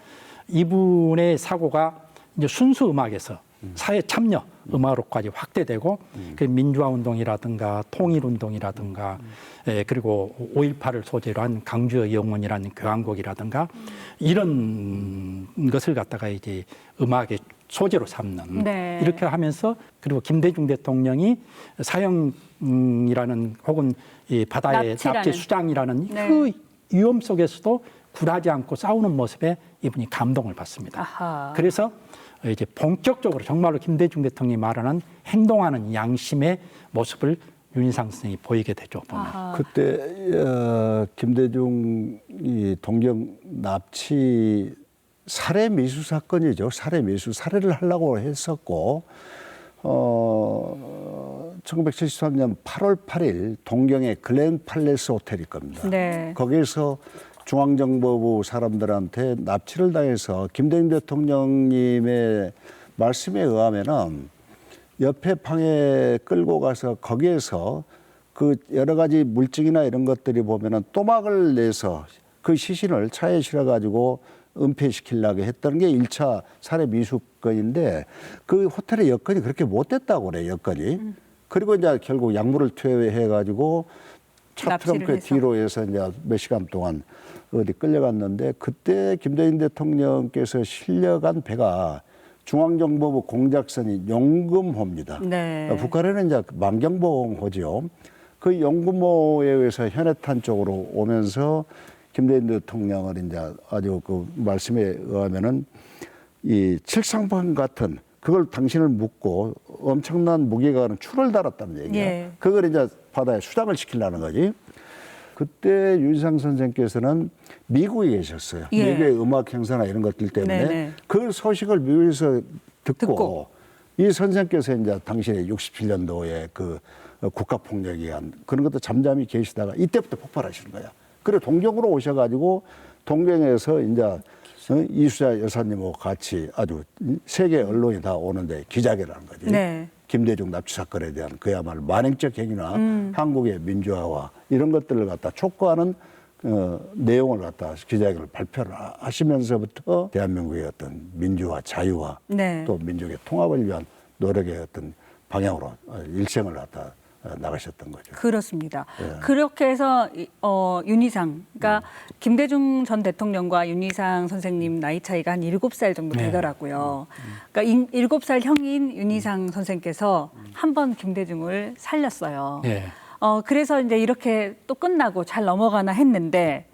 이분의 사고가 이제 순수 음악에서 사회 참여 음악으로까지 확대되고 그 민주화 운동이라든가 통일 운동이라든가 그리고 5.18을 소재로 한 강주의 영혼이라는 교향곡이라든가 이런 것을 갖다가 이제 음악의 소재로 삼는 이렇게 하면서 그리고 김대중 대통령이 사형이라는 혹은 이 바다의 납치 수장이라는 그 위험 속에서도 굴하지 않고 싸우는 모습에 이분이 감동을 받습니다. 그래서 이제 본격적으로 정말로 김대중 대통령이 말하는 행동하는 양심의 모습을 윤희상 선생이 보이게 되죠. 보면. 그때 김대중이 동경 납치 살해 미수 사건이죠. 살해 미수 살해를 하려고 했었고 1973년 8월 8일 동경의 글렌 팔레스 호텔일 겁니다. 거기에서 중앙정보부 사람들한테 납치를 당해서 김대중 대통령님의 말씀에 의하면은 옆에 방에 끌고 가서 거기에서 그 여러 가지 물증이나 이런 것들이 보면은 또막을 내서 그 시신을 차에 실어가지고 은폐시키려고 했던 게 1차 살해 미수건인데 그 호텔의 여건이 그렇게 못 됐다고 그래요, 여건이. 그리고 이제 결국 약물을 투여해가지고 차 트렁크 뒤로 해서 이제 몇 시간 동안 어디 끌려갔는데 그때 김대중 대통령께서 실려간 배가 중앙정보부 공작선이 용금호입니다. 북한에는 이제 만경봉호죠. 그 용금호에 의해서 현해탄 쪽으로 오면서 김대중 대통령을 이제 아주 그 말씀에 의하면은 이 칠상판 같은 그걸 당신을 묻고 엄청난 무게가 가는 추를 달았다는 얘기예요. 그걸 이제 바다에 수장을 시키려는 거지. 그때 윤희상 선생께서는 미국에 계셨어요. 미국의 음악 행사나 이런 것들 때문에 그 소식을 미국에서 듣고 이 선생께서 이제 당시에 67년도에 그 국가폭력에 한 그런 것도 잠잠히 계시다가 이때부터 폭발하시는 거야. 그래 동경으로 오셔가지고 동경에서 이제 이수자 여사님하고 같이 아주 세계 언론이 다 오는데 기자회견하는 거지. 김대중 납치 사건에 대한 그야말로 만행적 행위나 한국의 민주화와 이런 것들을 갖다 촉구하는 내용을 갖다 기자회견을 발표를 하시면서부터 대한민국의 어떤 민주화, 자유와 또 민족의 통합을 위한 노력의 어떤 방향으로 일생을 갖다 나가셨던 거죠. 그렇습니다. 그렇게 해서 윤희상, 그러니까 김대중 전 대통령과 윤희상 선생님 나이 차이가 한 7살 정도 되더라고요. 그러니까 7살 형인 윤희상 선생께서 한 번 김대중을 살렸어요. 그래서 이제 이렇게 또 끝나고 잘 넘어가나 했는데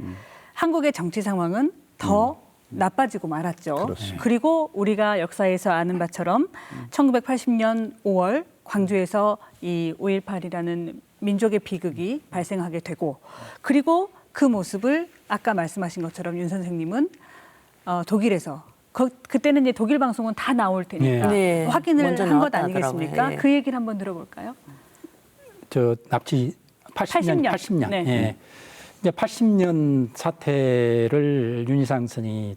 한국의 정치 상황은 더 나빠지고 말았죠. 그리고 우리가 역사에서 아는 바처럼 1980년 5월 광주에서 이 5.18이라는 민족의 비극이 발생하게 되고 그리고 그 모습을 아까 말씀하신 것처럼 윤 선생님은 독일에서 그때는 이제 독일 방송은 다 나올 테니까 확인을 한 것 아니겠습니까? 그 얘기를 한번 들어볼까요? 저 납치 80년. 이제 80년 사태를 윤희상 선이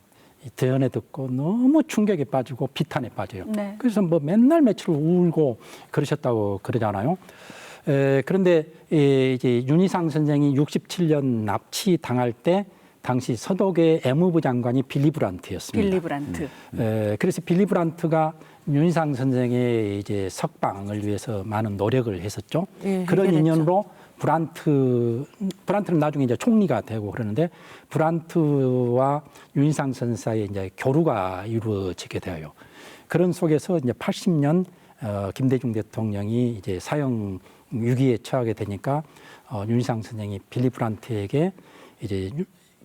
대연에 듣고 너무 충격에 빠지고 비탄에 빠져요. 그래서 뭐 맨날 며칠 울고 그러셨다고 그러잖아요. 그런데 이제 윤희상 선생이 67년 납치 당할 때 당시 서독의 애무부 장관이 빌리 브란트였습니다. 빌리 브란트. 그래서 빌리 브란트가 윤희상 선생의 이제 석방을 위해서 많은 노력을 했었죠. 그런 인연으로 브란트는 나중에 이제 총리가 되고 그러는데 브란트와 윤희상 선생 사이에 이제 교류가 이루어지게 되어요. 그런 속에서 이제 80년 김대중 대통령이 이제 사형 위기에 처하게 되니까 윤희상 선생이 빌리 브란트에게 이제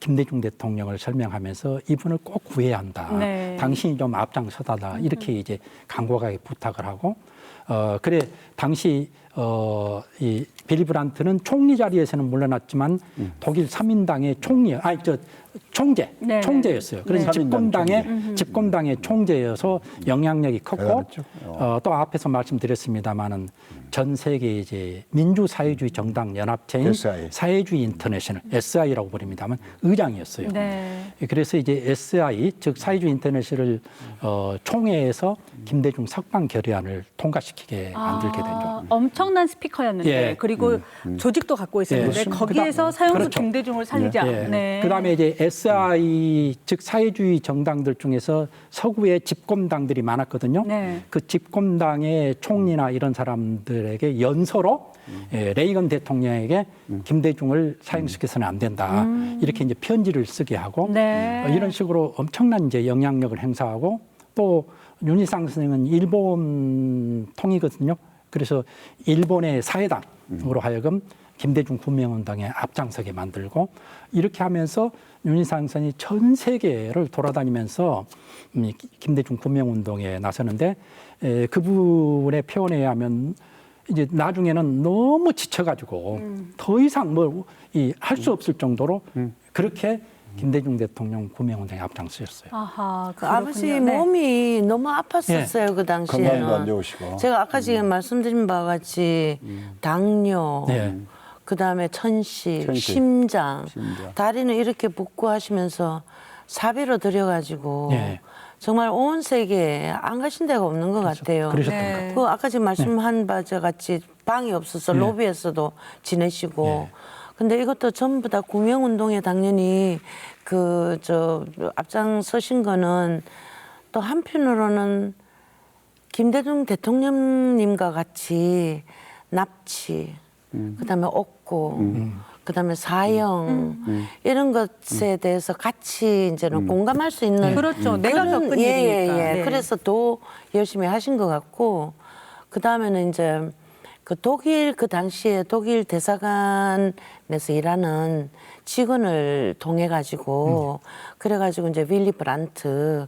김대중 대통령을 설명하면서 이분을 꼭 구해야 한다. 네. 당신이 좀 앞장서다다. 이렇게 이제 간곡하게 부탁을 하고 그래 당시 이 빌리 브란트는 총리 자리에서는 물러났지만 독일 3인당의 네. 총재였어요. 그래서 네. 집권당의 총재여서 영향력이 컸고 그렇죠. 또 앞에서 말씀드렸습니다마는 전 세계 이제 민주사회주의 정당 연합체인 SI. 사회주의 인터내셔널 SI라고 부릅니다만 의장이었어요. 네. 그래서 이제 SI 즉 사회주의 인터내셔널 총회에서 김대중 석방 결의안을 통과시키게 만들게 되죠. 엄청난 스피커였는데 예. 그리고 조직도 갖고 있었는데 예. 거기에서 사형수 그렇죠. 김대중을 살리자. 예. 네. 그다음에 이제 SI 즉 사회주의 정당들 중에서 서구의 집권당들이 많았거든요. 네. 그 집권당의 총리나 이런 사람들에게 연서로 레이건 대통령에게 김대중을 사형시켜서는 안 된다. 이렇게 이제 편지를 쓰게 하고 네. 이런 식으로 엄청난 이제 영향력을 행사하고 또 윤희상 선생은 일본 통이거든요. 그래서 일본의 사회당으로 하여금 김대중 구명운동에 앞장서게 만들고 이렇게 하면서 윤희상 선생이 전 세계를 돌아다니면서 김대중 구명운동에 나서는데 그분의 표현에 의하면 이제 나중에는 너무 지쳐가지고 더 이상 뭘 할 수 없을 정도로 그렇게 김대중 대통령 구명운동에 앞장서였어요. 아하, 그 아버지 그렇군요. 네. 몸이 너무 아팠었어요. 그 당시에는. 건강도 안 좋으시고. 제가 아까 지금 말씀드린 바와 같이 당뇨, 네. 그다음에 천식, 천식, 심장, 심장. 다리는 이렇게 붓고 하시면서 사비로 들여가지고 네. 정말 온 세계에 안 가신 데가 없는 것 같아요. 그러셨던 것 네. 그 아까 지금 말씀한 바 같이 방이 없어서 네. 로비에서도 지내시고. 네. 근데 이것도 전부 다 구명운동에 당연히 앞장서신 거는 또 한편으로는 김대중 대통령님과 같이 납치, 그다음에 옥고, 그다음에 사형 이런 것에 대해서 같이 이제는 공감할 수 있는 그렇죠. 내가 겪은 일이니까. 네. 그래서 더 열심히 하신 것 같고 그다음에는 이제 그 당시에 독일 대사관에서 일하는 직원을 통해 가지고 그래가지고 이제 윌리 브란트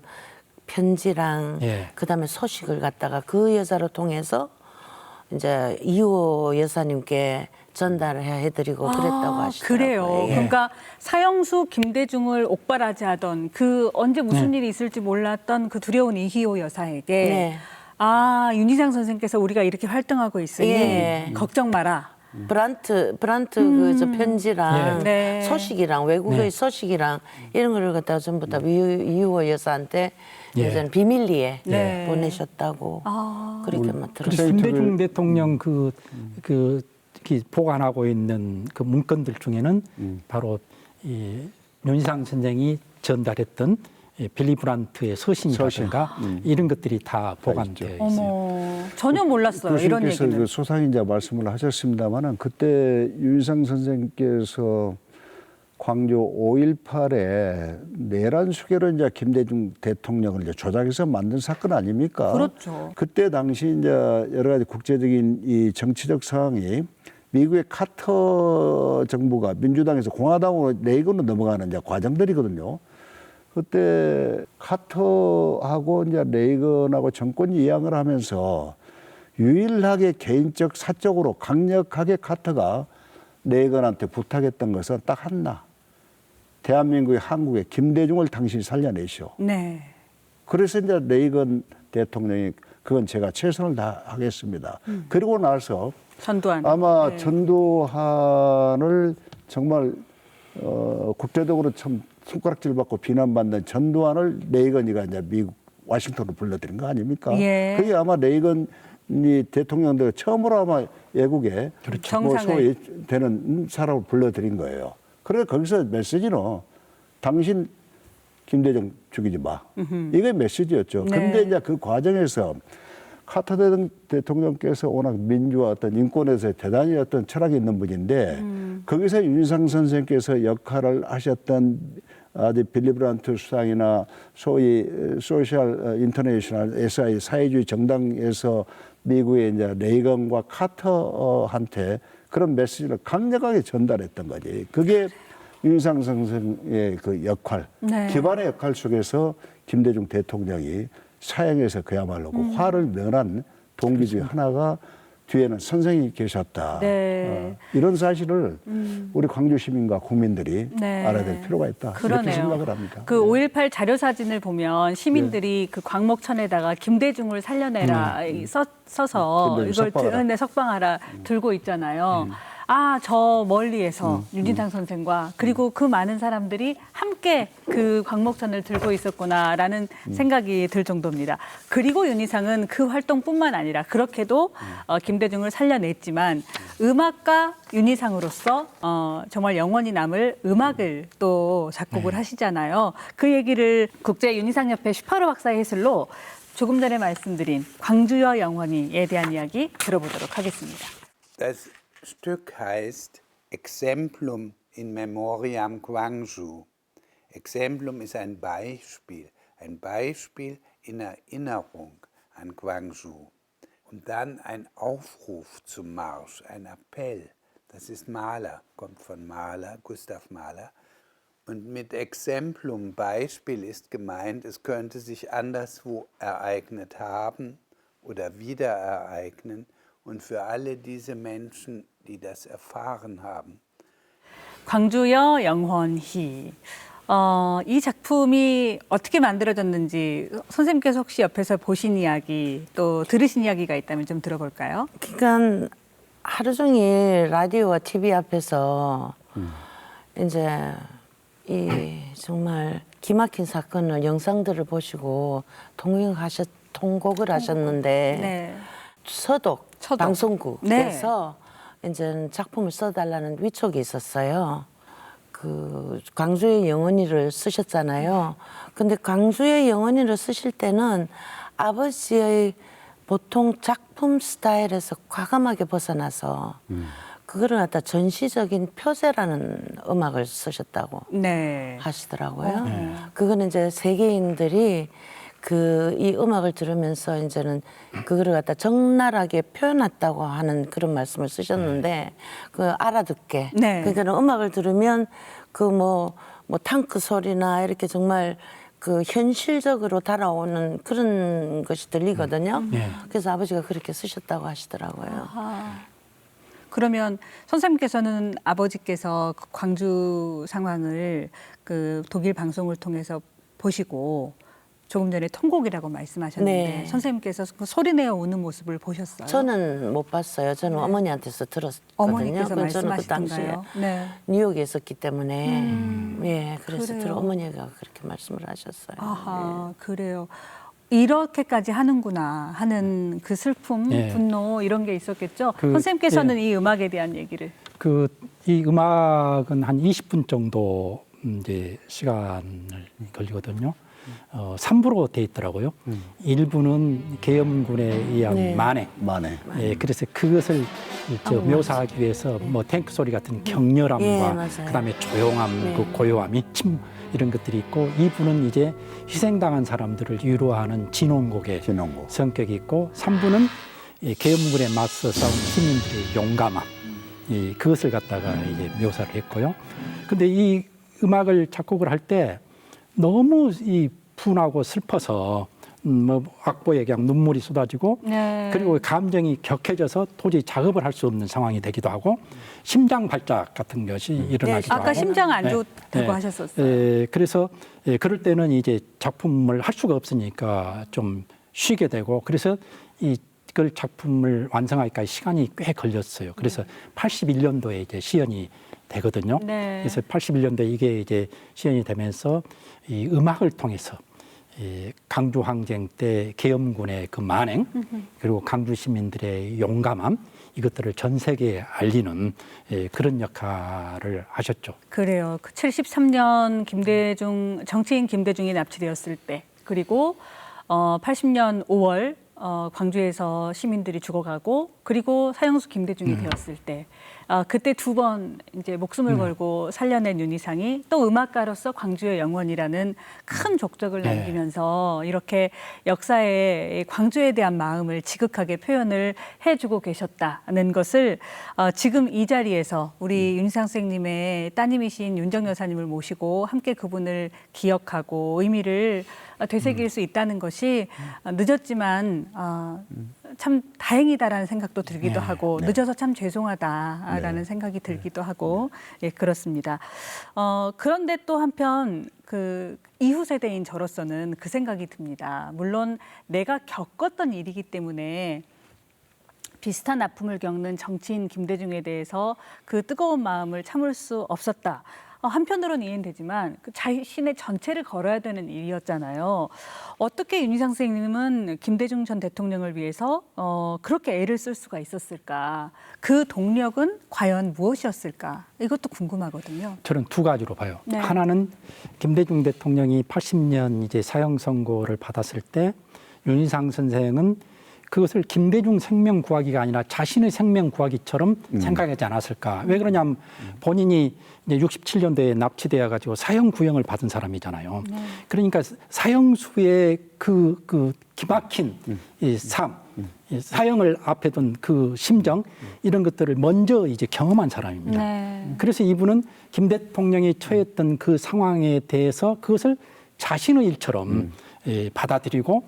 편지랑 예. 그다음에 소식을 갖다가 그 여자를 통해서 이제 이호 여사님께 전달을 해드리고 그랬다고 하시더라고요. 그래요. 예. 그러니까 사형수 김대중을 옥바라지하던 그 언제 무슨 일이 있을지 몰랐던 그 두려운 이희호 여사에게 네. 윤희상 선생께서 우리가 이렇게 활동하고 있으니 예. 걱정 마라. 브란트 저 편지랑 예. 네. 소식이랑 외국의 네. 소식이랑 이런 거를 갖다가 전부 다 이유호 여사한테 예. 이제는 비밀리에 네. 보내셨다고 그렇게만 그래서 들었어요. 김대중 대통령 보관하고 있는 그 문건들 중에는 바로 이 윤희상 선생이 전달했던 빌리 브란트의 서신이라든가 이런 것들이 다 보관되어 있어요. 어머, 전혀 몰랐어요. 이런 교수님께서 얘기는. 그 소상인자 말씀을 하셨습니다만은 그때 윤희상 선생께서 광주 5.18에 내란 수계로 이제 김대중 대통령을 이제 조작해서 만든 사건 아닙니까? 그렇죠. 그때 당시 이제 여러 가지 국제적인 이 정치적 상황이 미국의 카터 정부가 민주당에서 공화당으로 레이건으로 넘어가는 이제 과정들이거든요. 그때 카터하고 이제 레이건하고 정권이 이양을 하면서 유일하게 개인적 사적으로 강력하게 카터가 레이건한테 부탁했던 것은 딱 하나. 대한민국의 한국의 김대중을 당신이 살려내시오. 네. 그래서 이제 레이건 대통령이 그건 제가 최선을 다하겠습니다. 그리고 나서 전두환. 아마 네. 전두환을 정말 국제적으로 참 손가락질 받고 비난받는 전두환을 레이건이가 이제 미국 워싱턴으로 불러들인 거 아닙니까? 예. 그게 아마 레이건이 대통령들 처음으로 아마 외국에 그렇죠. 뭐 정상을. 소위 되는 사람을 불러들인 거예요. 그래서 거기서 메시지는 당신 김대중 죽이지 마. 이게 메시지였죠. 네. 근데 이제 그 과정에서 카터 대통령께서 워낙 민주화 어떤 인권에서 대단히 어떤 철학이 있는 분인데 거기서 윤희상 선생께서 역할을 하셨던 빌리 브란트 수상이나 소위 소셜 인터내셔널 SI 사회주의 정당에서 미국의 이제 레이건과 카터한테 그런 메시지를 강력하게 전달했던 거지. 그게 윤상 선생의 그 역할, 네. 기반의 역할 속에서 김대중 대통령이 사형에서 그야말로 그 화를 면한 동기 중에 하나가 뒤에는 선생이 계셨다. 네. 이런 사실을 우리 광주 시민과 국민들이 네. 알아야 될 필요가 있다. 그러네요. 이렇게 생각을 합니다. 그 5.18 자료 사진을 보면 시민들이 그 광목천에다가 김대중을 살려내라 써서 김대중 이걸 석방하라. 네, 석방하라 들고 있잖아요. 아, 저 멀리에서 윤진상 선생과 그리고 그 많은 사람들이 함께 그 광목천을 들고 있었구나라는 생각이 들 정도입니다. 그리고 윤희상은 그 활동뿐만 아니라 그렇게도 김대중을 살려냈지만 음악가 윤희상으로서 정말 영원히 남을 음악을 또 작곡을 하시잖아요. 그 얘기를 국제 윤희상협회 슈파로 박사의 해설로 조금 전에 말씀드린 광주여 영원히에 대한 이야기 들어보도록 하겠습니다. Das Stück heißt Exemplum in Memoriam Gwangju. Exemplum ist ein Beispiel in Erinnerung an Gwangju. Und dann ein Aufruf zum Marsch, ein Appell. Das ist Mahler, kommt von Mahler, Gustav Mahler. Und mit Exemplum, Beispiel, ist gemeint, es könnte sich anderswo ereignet haben oder wieder ereignen. Und für alle diese Menschen, die das erfahren haben. 광주여 영원히. 이 작품이 어떻게 만들어졌는지 선생님께서 혹시 옆에서 보신 이야기 또 들으신 이야기가 있다면 좀 들어볼까요? 그러니까 하루 종일 라디오와 TV 앞에서 이제 이 정말 기막힌 사건을 영상들을 보시고 통곡을 하셨는데 네. 서독 서독. 방송국에서 이제 작품을 써달라는 위촉이 있었어요. 그 광주의 영원히를 쓰셨잖아요. 근데 광주의 영원히를 쓰실 때는 아버지의 보통 작품 스타일에서 과감하게 벗어나서 그거를 갖다 전시적인 표제라는 음악을 쓰셨다고 네. 하시더라고요. 그거는 이제 세계인들이 이 음악을 들으면서 이제는 그거를 갖다 적나라하게 표현했다고 하는 그런 말씀을 쓰셨는데 그 알아듣게. 네. 그러니까 음악을 들으면 그 뭐 탱크 소리나 이렇게 정말 그 현실적으로 달아오는 그런 것이 들리거든요. 그래서 아버지가 그렇게 쓰셨다고 하시더라고요. 그러면 선생님께서는 아버지께서 그 광주 상황을 그 독일 방송을 통해서 보시고 조금 전에 통곡이라고 말씀하셨는데 네. 선생님께서 그 소리내어 우는 모습을 보셨어요? 저는 못 봤어요. 저는 어머니한테서 들었거든요. 어머니께서 그래서 저는 그 당시에 말씀하시던가요? 네. 뉴욕에 있었기 때문에 예, 그래서 그래요. 어머니가 그렇게 말씀을 하셨어요. 아하, 그래요. 이렇게까지 하는구나 하는 그 슬픔, 예. 분노 이런 게 있었겠죠. 그, 선생님께서는 예. 이 음악에 대한 얘기를. 이 음악은 한 20분 정도 이제 시간을 걸리거든요. 3부로 돼 있더라고요. 1부는 계엄군에 의한 네. 만행. 만에. 예, 그래서 그것을 묘사하기 위해서 뭐 탱크 소리 같은 격렬함과 예, 맞아요. 그다음에 조용함, 네. 그 고요함이 이런 것들이 있고 2부는 이제 희생당한 사람들을 위로하는 진원곡의 진원곡. 성격이 있고 3부는 계엄군에 맞서 싸운 시민들의 용감함 그것을 갖다가 이제 묘사를 했고요. 근데 이 음악을 작곡을 할 때 너무 이 분하고 슬퍼서 뭐 악보에 그냥 눈물이 쏟아지고 네. 그리고 감정이 격해져서 도저히 작업을 할 수 없는 상황이 되기도 하고 심장 발작 같은 것이 일어나기도 하고 아까 심장 안 좋다고 네. 하셨었어요. 그래서 그럴 때는 이제 작품을 할 수가 없으니까 좀 쉬게 되고 그래서 이걸 작품을 완성하기까지 시간이 꽤 걸렸어요. 그래서 81년도에 이제 시연이 되거든요. 네. 그래서 81년도에 이게 이제 시연이 되면서 이 음악을 통해서 이 강주 항쟁 때 계엄군의 그 만행 그리고 강주 시민들의 용감함 이것들을 전 세계에 알리는 그런 역할을 하셨죠. 그래요. 그 73년 정치인 김대중이 납치되었을 때 그리고 80년 5월 광주에서 시민들이 죽어가고 그리고 사형수 김대중이 되었을 때 그때 두 번 이제 목숨을 걸고 살려낸 윤희상이 또 음악가로서 광주의 영원이라는 큰 족적을 네. 남기면서 이렇게 역사에 광주에 대한 마음을 지극하게 표현을 해주고 계셨다는 것을 지금 이 자리에서 우리 윤희상 선생님의 따님이신 윤정 여사님을 모시고 함께 그분을 기억하고 의미를 되새길 수 있다는 것이 늦었지만 참 다행이다라는 생각도 들기도 하고 늦어서 참 죄송하다라는 생각이 들기도 하고 예, 그렇습니다. 그런데 또 한편 그 이후 세대인 저로서는 그 생각이 듭니다. 물론 내가 겪었던 일이기 때문에 비슷한 아픔을 겪는 정치인 김대중에 대해서 그 뜨거운 마음을 참을 수 없었다. 한편으로는 이해는 되지만 그 자신의 전체를 걸어야 되는 일이었잖아요. 어떻게 윤희상 선생님은 김대중 전 대통령을 위해서 그렇게 애를 쓸 수가 있었을까? 그 동력은 과연 무엇이었을까? 이것도 궁금하거든요. 저는 두 가지로 봐요. 네. 하나는 김대중 대통령이 80년 이제 사형 선고를 받았을 때 윤희상 선생은 그것을 김대중 생명 구하기가 아니라 자신의 생명 구하기처럼 생각하지 않았을까? 왜 그러냐면 본인이 이제 67년도에 납치되어 가지고 사형 구형을 받은 사람이잖아요. 그러니까 사형수의 그 기막힌 이 삶, 이 사형을 앞에 둔 그 심정 이런 것들을 먼저 이제 경험한 사람입니다. 네. 그래서 이분은 김 대통령이 처했던 그 상황에 대해서 그것을 자신의 일처럼 받아들이고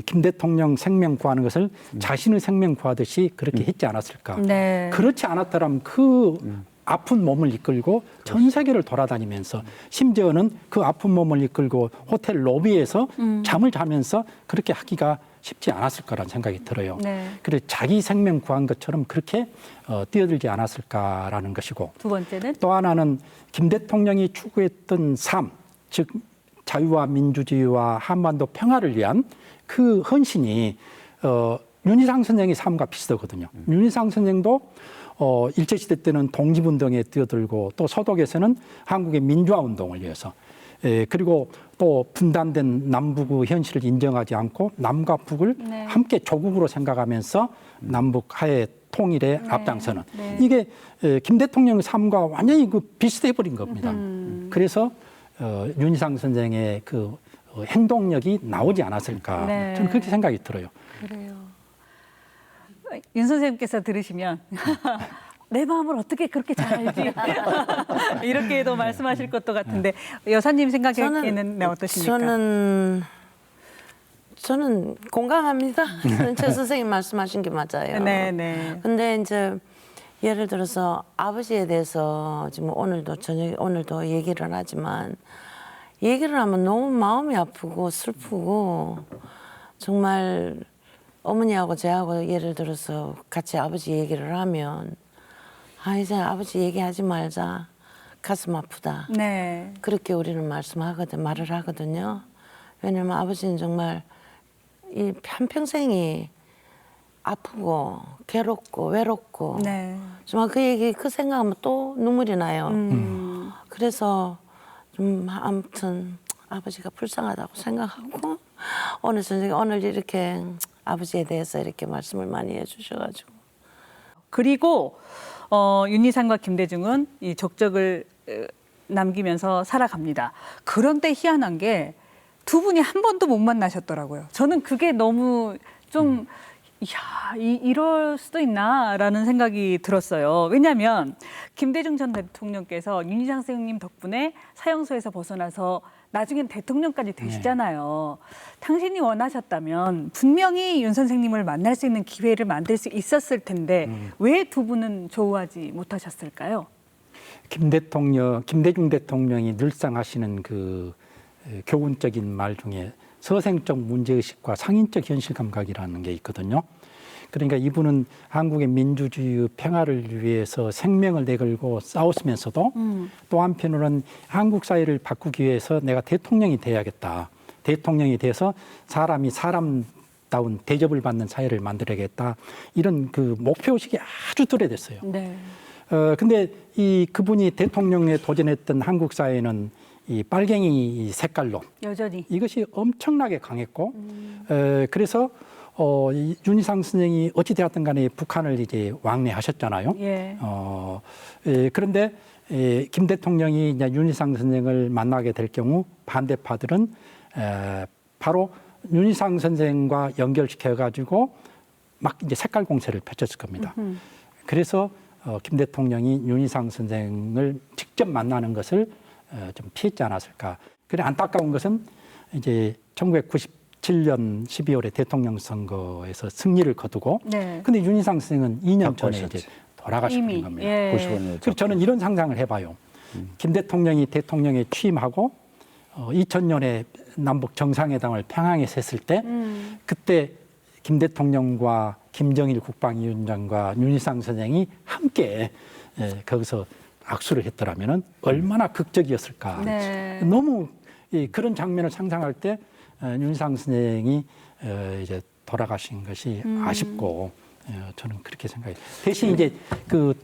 김 대통령 생명 구하는 것을 자신의 생명 구하듯이 그렇게 했지 않았을까. 네. 그렇지 않았더라면 그 아픈 몸을 이끌고 전 세계를 돌아다니면서 심지어는 그 아픈 몸을 이끌고 호텔 로비에서 잠을 자면서 그렇게 하기가 쉽지 않았을 거라는 생각이 들어요. 네. 그래서 자기 생명 구한 것처럼 그렇게 뛰어들지 않았을까라는 것이고 두 번째는 또 하나는 김 대통령이 추구했던 삶, 즉 자유와 민주주의와 한반도 평화를 위한 그 헌신이 윤희상 선생의 삶과 비슷하거든요. 윤희상 선생도 일제시대 때는 독립운동에 뛰어들고 또 서독에서는 한국의 민주화 운동을 위해서 그리고 또 분단된 남북의 현실을 인정하지 않고 남과 북을 네. 함께 조국으로 생각하면서 남북 하해 통일에 앞장서는 네. 이게 김 대통령의 삶과 완전히 그 비슷해 버린 겁니다. 그래서 윤희상 선생의 그 행동력이 나오지 않았을까 네. 저는 그렇게 생각이 들어요. 그래요. 윤 선생님께서 들으시면 내 마음을 어떻게 그렇게 잘 알지? 이렇게도 말씀하실 것도 같은데 여사님 생각에는 네, 어떠십니까? 저는 공감합니다. 최 선생님 말씀하신 게 맞아요. 네, 네. 근데 이제 예를 들어서 아버지에 대해서 지금 오늘도 얘기를 하지만 얘기를 하면 너무 마음이 아프고 슬프고 정말 어머니하고 저하고 예를 들어서 같이 아버지 얘기를 하면 이제 아버지 얘기하지 말자. 가슴 아프다. 네. 그렇게 우리는 말을 하거든요. 왜냐면 아버지는 정말 이 한평생이 아프고 괴롭고 외롭고 네. 정말 그 생각하면 또 눈물이 나요. 그래서 좀 아무튼 아버지가 불쌍하다고 생각하고 오늘 이렇게 아버지에 대해서 이렇게 말씀을 많이 해주셔가지고 그리고 윤희상과 김대중은 이 족적을 남기면서 살아갑니다. 그런데 희한한 게 두 분이 한 번도 못 만나셨더라고요. 저는 그게 너무 좀 이럴 수도 있나라는 생각이 들었어요. 왜냐하면 김대중 전 대통령께서 윤희상 선생님 덕분에 사형소에서 벗어나서 나중엔 대통령까지 되시잖아요. 당신이 원하셨다면 분명히 윤 선생님을 만날 수 있는 기회를 만들 수 있었을 텐데 왜 두 분은 조우하지 못하셨을까요? 김대중 대통령이 늘상 하시는 그 교훈적인 말 중에 서생적 문제의식과 상인적 현실 감각이라는 게 있거든요. 그러니까 이분은 한국의 민주주의 평화를 위해서 생명을 내걸고 싸웠으면서도 또 한편으로는 한국 사회를 바꾸기 위해서 내가 대통령이 돼야겠다. 대통령이 돼서 사람이 사람다운 대접을 받는 사회를 만들어야겠다. 이런 그 목표의식이 아주 뚜렷했어요. 네. 근데 그분이 대통령에 도전했던 한국 사회는 이 빨갱이 색깔로 여전히. 이것이 엄청나게 강했고 그래서 이 윤희상 선생이 어찌 되었든 간에 북한을 이제 왕래하셨잖아요. 예. 그런데 김 대통령이 이제 윤희상 선생을 만나게 될 경우 반대파들은 바로 윤희상 선생과 연결시켜 가지고 막 이제 색깔 공세를 펼쳤을 겁니다. 그래서 김 대통령이 윤희상 선생을 직접 만나는 것을 좀 피했지 않았을까. 그래 안타까운 것은 이제 1997년 12월에 대통령 선거에서 승리를 거두고, 네. 근데 윤희상 선생은 2년 전에 바꿔 이제 돌아가신 이미, 겁니다. 예. 90원이었죠. 그래서 저는 이런 상상을 해봐요. 김 대통령이 대통령에 취임하고 2000년에 남북 정상회담을 평양에서 했을 때 그때 김 대통령과 김정일 국방위원장과 윤희상 선생이 함께 거기서 악수를 했더라면 얼마나 극적이었을까. 네. 너무 그런 장면을 상상할 때 윤희상 선생이 이제 돌아가신 것이 아쉽고 저는 그렇게 생각해요. 대신 이제 그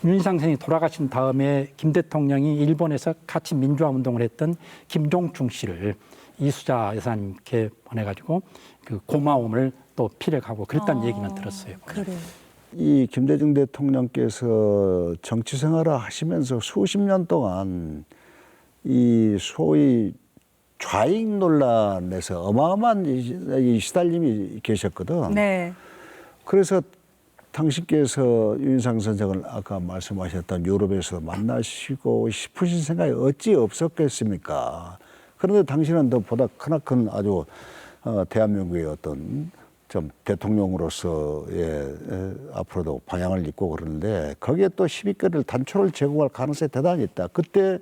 윤희상 선생이 돌아가신 다음에 김 대통령이 일본에서 같이 민주화 운동을 했던 김종충 씨를 이수자 여사님께 보내가지고 그 고마움을 또 피력하고 그랬다는 얘기는 들었어요. 그래요. 이 김대중 대통령께서 정치 생활을 하시면서 수십 년 동안 이 소위 좌익 논란에서 어마어마한 이 시달림이 계셨거든. 네. 그래서 당신께서 윤희상 선생을 아까 말씀하셨던 유럽에서 만나시고 싶으신 생각이 어찌 없었겠습니까? 그런데 당신은 더 보다 크나큰 아주 대한민국의 어떤 좀 대통령으로서의 앞으로도 방향을 잇고 그러는데 거기에 또 시비거리를 단초를 제공할 가능성이 대단히 있다. 그때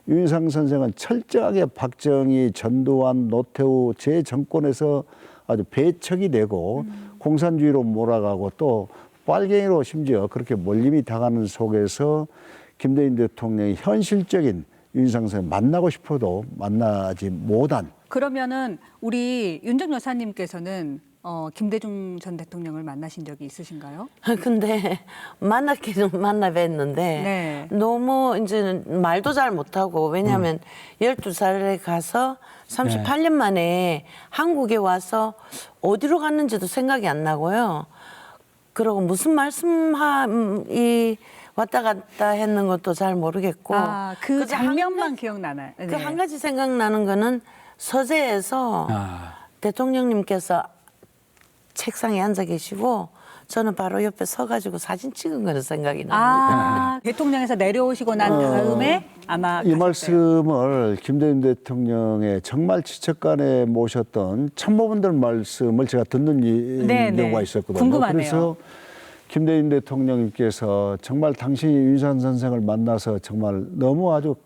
윤희상 선생은 철저하게 박정희, 전두환, 노태우 제 정권에서 아주 배척이 되고 공산주의로 몰아가고 또 빨갱이로 심지어 그렇게 몰림이 당하는 속에서 김대중 대통령이 현실적인 윤희상 선생 만나고 싶어도 만나지 못한. 그러면은 우리 윤정 여사님께서는 김대중 전 대통령을 만나신 적이 있으신가요? 근데 만났기는 만나 뵀는데 네. 너무 이제 말도 잘 못하고 왜냐하면 12살에 가서 38년 만에 한국에 와서 어디로 갔는지도 생각이 안 나고요. 그리고 무슨 말씀이 왔다 갔다 했는 것도 잘 모르겠고. 그 그래서 장면만 기억나나요? 그 한 가지 생각나는 거는 서재에서 대통령님께서 책상에 앉아 계시고 저는 바로 옆에 서가지고 사진 찍은 거는 생각이 납니다. 대통령에서 내려오시고 난 다음에 아마 이 가셨어요. 말씀을 김대중 대통령의 정말 지척간에 모셨던 참모분들 말씀을 제가 듣는 네, 경우가 네. 있었거든요. 궁금하네요. 그래서 김대중 대통령님께서 정말 당신이 윤희상 선생을 만나서 정말 너무 아주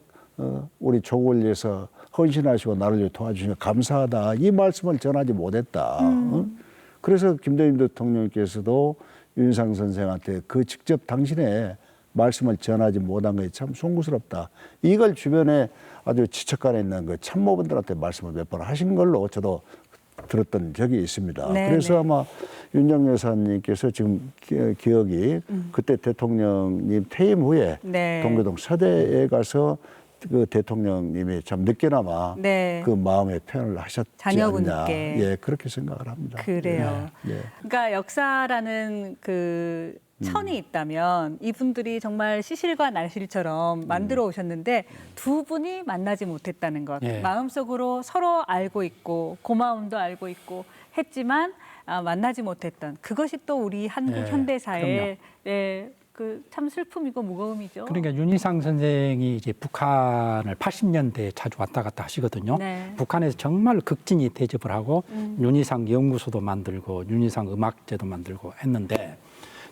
우리 조국을 위해서 헌신하시고 나를 위해 도와주시니 감사하다. 이 말씀을 전하지 못했다. 그래서 김대중 대통령께서도 윤희상 선생한테 그 직접 당신의 말씀을 전하지 못한 것이 참 송구스럽다. 이걸 주변에 아주 지척간에 있는 그 참모분들한테 말씀을 몇 번 하신 걸로 저도 들었던 적이 있습니다. 네, 그래서 네. 아마 윤정 여사님께서 지금 기억이 그때 대통령님 퇴임 후에 네. 동교동 서대에 가서 그 대통령님이 참 늦게나마 네. 그 마음의 표현을 하셨지 자녀분께. 않냐. 예, 그렇게 생각을 합니다. 그래요. 예. 그러니까 역사라는 그 천이 있다면 이분들이 정말 시실과 날실처럼 만들어 오셨는데 두 분이 만나지 못했다는 것. 예. 마음속으로 서로 알고 있고 고마움도 알고 있고 했지만 만나지 못했던 그것이 또 우리 한국 예, 현대사의 그 참 슬픔이고 무거움이죠. 그러니까 윤희상 선생이 이제 북한을 80년대에 자주 왔다 갔다 하시거든요. 네. 북한에서 정말 극진히 대접을 하고 윤희상 연구소도 만들고 윤희상 음악제도 만들고 했는데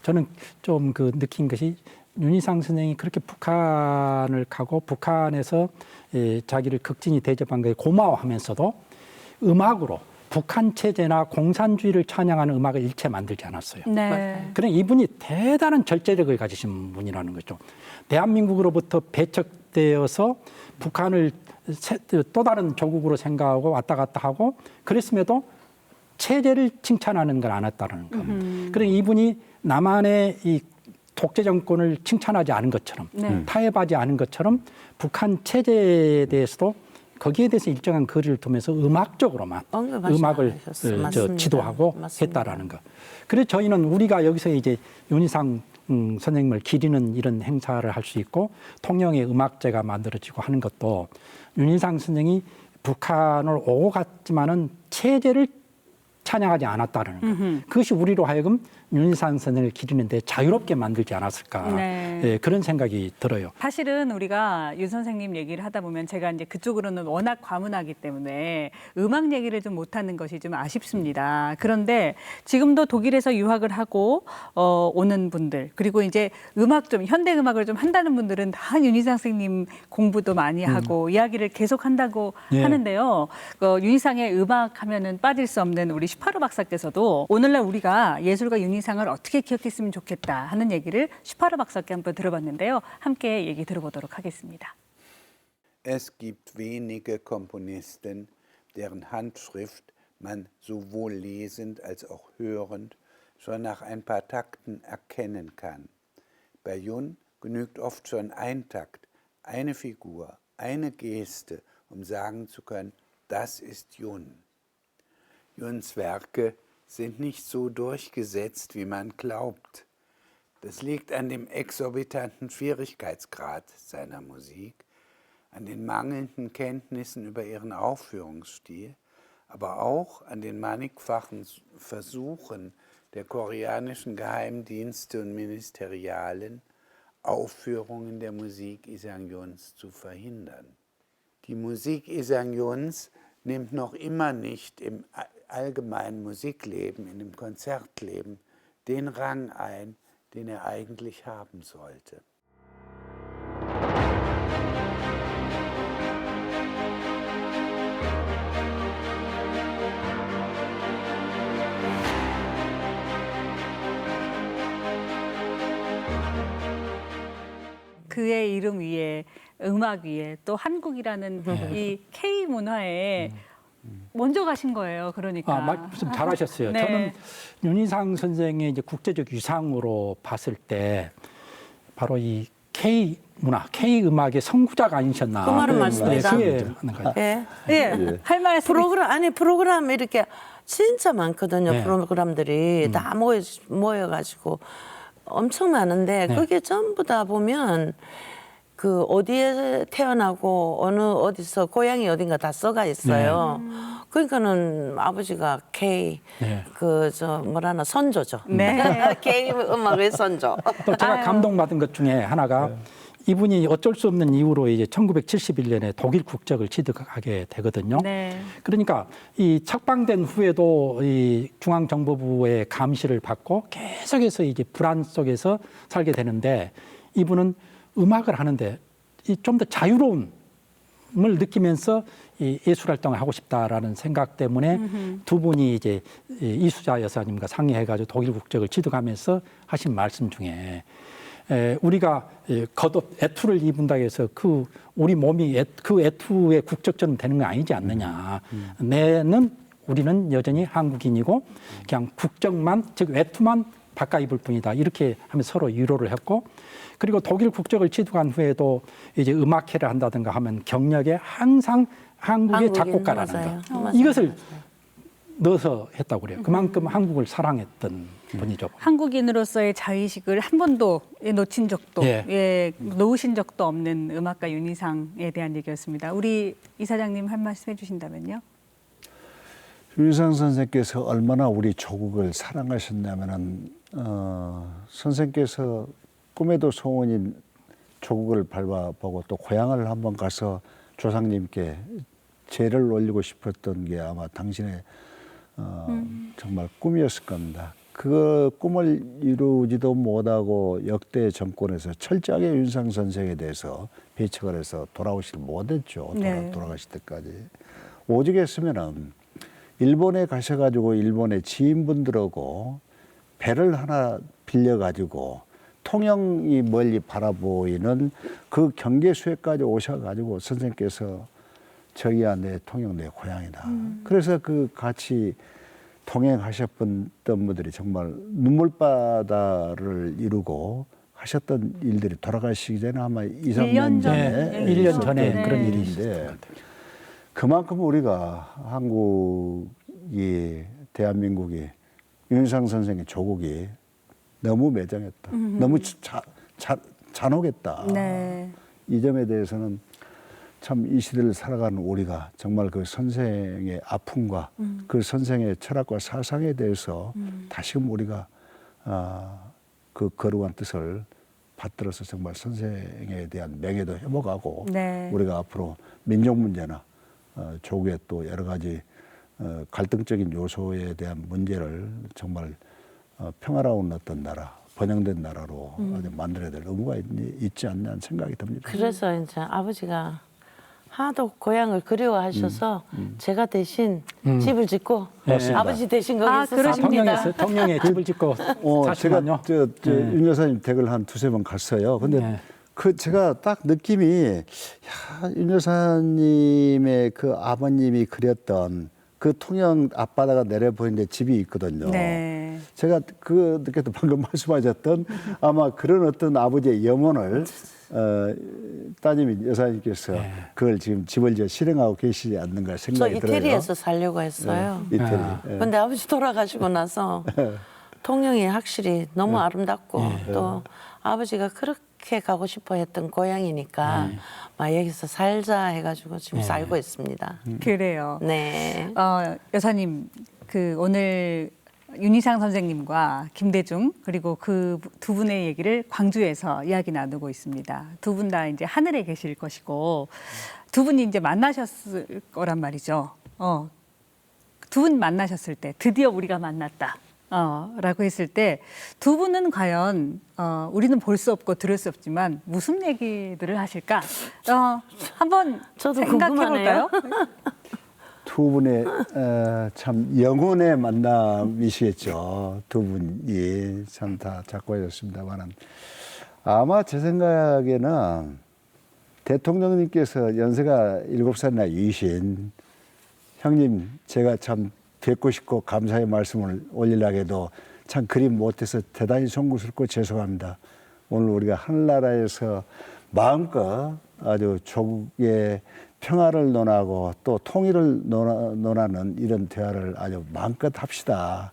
저는 좀 그 느낀 것이 윤희상 선생이 그렇게 북한을 가고 북한에서 자기를 극진히 대접한 것에 고마워하면서도 음악으로 북한 체제나 공산주의를 찬양하는 음악을 일체 만들지 않았어요. 네. 그래 이분이 대단한 절제력을 가지신 분이라는 거죠. 대한민국으로부터 배척되어서 북한을 또 다른 조국으로 생각하고 왔다 갔다 하고 그랬음에도 체제를 칭찬하는 걸 안 했다는 겁니다. 그래 이분이 남한의 이 독재 정권을 칭찬하지 않은 것처럼 네. 타협하지 않은 것처럼 북한 체제에 대해서도 거기에 대해서 일정한 거리를 두면서 음악적으로만 언급하지 음악을 않으셨어요. 맞습니다. 지도하고 맞습니다. 했다라는 거. 그래서 저희는 우리가 여기서 이제 윤희상 선생님을 기리는 이런 행사를 할 수 있고 통영의 음악제가 만들어지고 하는 것도 윤희상 선생이 북한을 오고 갔지만은 체제를 찬양하지 않았다는 거. 그것이 우리로 하여금 윤희상 선생을 기리는데 자유롭게 만들지 않았을까. 네. 예, 그런 생각이 들어요. 사실은 우리가 윤 선생님 얘기를 하다 보면 제가 이제 그쪽으로는 워낙 과문하기 때문에 음악 얘기를 좀 못하는 것이 좀 아쉽습니다. 그런데 지금도 독일에서 유학을 하고 오는 분들 그리고 이제 음악 좀 현대 음악을 좀 한다는 분들은 다 윤희상 선생님 공부도 많이 하고 이야기를 계속 한다고 예. 하는데요. 윤희상의 음악 하면은 빠질 수 없는 우리 슈파로 박사께서도 오늘날 우리가 예술가 윤희상을 어떻게 기억했으면 좋겠다 하는 얘기를 슈파로 박사께 한번 들어봤는데요. 함께 얘기 들어보도록 하겠습니다. Es gibt wenige Komponisten, deren Handschrift man sowohl lesend als auch hörend schon nach ein paar Takten erkennen kann. Bei Jun genügt oft schon ein Takt, eine Figur, eine Geste, um sagen zu können, das ist Jun. Juns Werke sind nicht so durchgesetzt, wie man glaubt. Das liegt an dem exorbitanten Schwierigkeitsgrad seiner Musik, an den mangelnden Kenntnissen über ihren Aufführungsstil, aber auch an den mannigfachen Versuchen der koreanischen Geheimdienste und Ministerialen, Aufführungen der Musik Lee Sang-yuns zu verhindern. Die Musik Lee Sang-yuns nimmt noch immer nicht im allgemeinen Musikleben, in dem Konzertleben, den Rang ein, den er eigentlich haben sollte. 그의 이름 위에 음악 위에 또 한국이라는 이 K 문화에 먼저 가신 거예요. 그러니까. 말씀 잘하셨어요. 네. 저는 윤희상 선생의 이제 국제적 유상으로 봤을 때 바로 이 K 문화, K 음악의 선구자가 아니셨나. 그 말은 맞습니다. 그게 하는 거죠. 예. 예, 할 말씀. 프로그램 이렇게 진짜 많거든요. 네. 프로그램들이 다 모여가지고 엄청 많은데 네. 그게 전부 다 보면 그 어디에 태어나고 어디서 고향이 어딘가 다 써가 있어요. 그러니까는 아버지가 K 네. 선조죠. 네. K 음악의 선조. 또 제가 감동받은 것 중에 하나가 이분이 어쩔 수 없는 이유로 이제 1971년에 독일 국적을 취득하게 되거든요. 네. 그러니까 이 책방된 후에도 이 중앙정보부의 감시를 받고 계속해서 이제 불안 속에서 살게 되는데 이분은 음악을 하는데 좀 더 자유로움을 느끼면서 이 예술 활동을 하고 싶다라는 생각 때문에 두 분이 이제 이수자 여사님과 상의해가지고 독일 국적을 취득하면서 하신 말씀 중에 우리가 겉옷 애투를 입은다 해서 그 우리 몸이 그 애투의 국적처럼 되는 거 아니지 않느냐. 우리는 여전히 한국인이고 그냥 국적만 즉 외투만 바꿔 입을 뿐이다. 이렇게 하면서 서로 위로를 했고 그리고 독일 국적을 취득한 후에도 이제 음악회를 한다든가 하면 경력에 항상 한국의 작곡가라는 거. 맞아요. 이것을 넣어서 했다고 그래요. 그만큼 한국을 분이죠. 한국인으로서의 자의식을 한 번도 놓친 적도, 놓으신 적도 없는 음악가 윤희상에 대한 얘기였습니다. 우리 이사장님 한 말씀 해주신다면요. 윤희상 선생께서 얼마나 우리 조국을 사랑하셨냐면은 선생께서 꿈에도 소원인 조국을 밟아보고 또 고향을 한번 가서 조상님께 제를 올리고 싶었던 게 아마 당신의 정말 꿈이었을 겁니다. 그 꿈을 이루지도 못하고 역대 정권에서 철저하게 윤희상 선생에 대해서 배척을 해서 돌아오질 못했죠. 돌아가실 때까지. 오직 했으면은 일본에 가셔가지고 일본의 지인분들하고 배를 하나 빌려가지고 통영이 멀리 바라보이는 그 경계수에까지 오셔가지고 선생님께서 저기야 내 통영 내 고향이다. 그래서 그 같이 동행하셨던 분들이 정말 눈물바다를 이루고 하셨던 일들이 돌아가시기 전에 아마 2, 3년 전에 1년 전에 네. 그런 일이 일인데 그만큼 우리가 한국이 대한민국이 윤상 선생의 조국이 너무 매정했다. 너무 잔혹했다. 네. 이 점에 대해서는 참 이 시대를 살아가는 우리가 정말 그 선생의 아픔과 그 선생의 철학과 사상에 대해서 다시금 우리가 그 거룩한 뜻을 받들어서 정말 선생에 대한 명예도 회복하고 네. 우리가 앞으로 민족 문제나 조국의 또 여러 가지 갈등적인 요소에 대한 문제를 정말 평화로운 어떤 나라, 번영된 나라로 아주 만들어야 될 의무가 있지 않냐는 생각이 듭니다. 그래서 이제 아버지가 하도 고향을 그리워하셔서 제가 대신 집을 짓고 맞습니다. 아버지 대신 거기서 아, 그러십니다. 삽니다. 통영에 집을 짓고 사시면요. 제가 윤 여사님 댁을 한 두세 번 갔어요. 근데 네. 그 제가 딱 느낌이 윤 여사님의 그 아버님이 그렸던 그 통영 앞바다가 내려 보이는데 집이 있거든요. 네. 제가 그때도 방금 말씀하셨던 아마 그런 어떤 아버지의 영혼을 따님이 여사님께서 그걸 지금 집을 지어 실행하고 계시지 않는가 저 생각이 들어요. 이태리에서 살려고 했어요. 이태리. 예. 근데 아버지 돌아가시고 나서 통영이 확실히 너무 아름답고 또 아버지가 그렇게 가고 싶어 했던 고향이니까 막 여기서 살자 해가지고 지금 살고 있습니다. 그래요. 네. 여사님, 그 오늘 윤희상 선생님과 김대중 그리고 그 두 분의 얘기를 광주에서 이야기 나누고 있습니다. 두 분 다 이제 하늘에 계실 것이고 두 분이 이제 만나셨을 거란 말이죠. 두 분 만나셨을 때 드디어 우리가 만났다. 라고 했을 때 두 분은 과연 우리는 볼 수 없고 들을 수 없지만 무슨 얘기들을 하실까? 한번 저도 생각해 궁금하네요. 볼까요? 두 분의 참 영혼의 만남이시겠죠. 두 분이 참 다 작고하셨습니다만 아마 제 생각에는 대통령님께서 연세가 7살이나 위신 형님 제가 참 뵙고 싶고 감사의 말씀을 올리려고 해도 참 그림 못해서 대단히 송구스럽고 죄송합니다. 오늘 우리가 하늘나라에서 마음껏 아주 조국의 평화를 논하고 또 통일을 논하는 이런 대화를 아주 마음껏 합시다.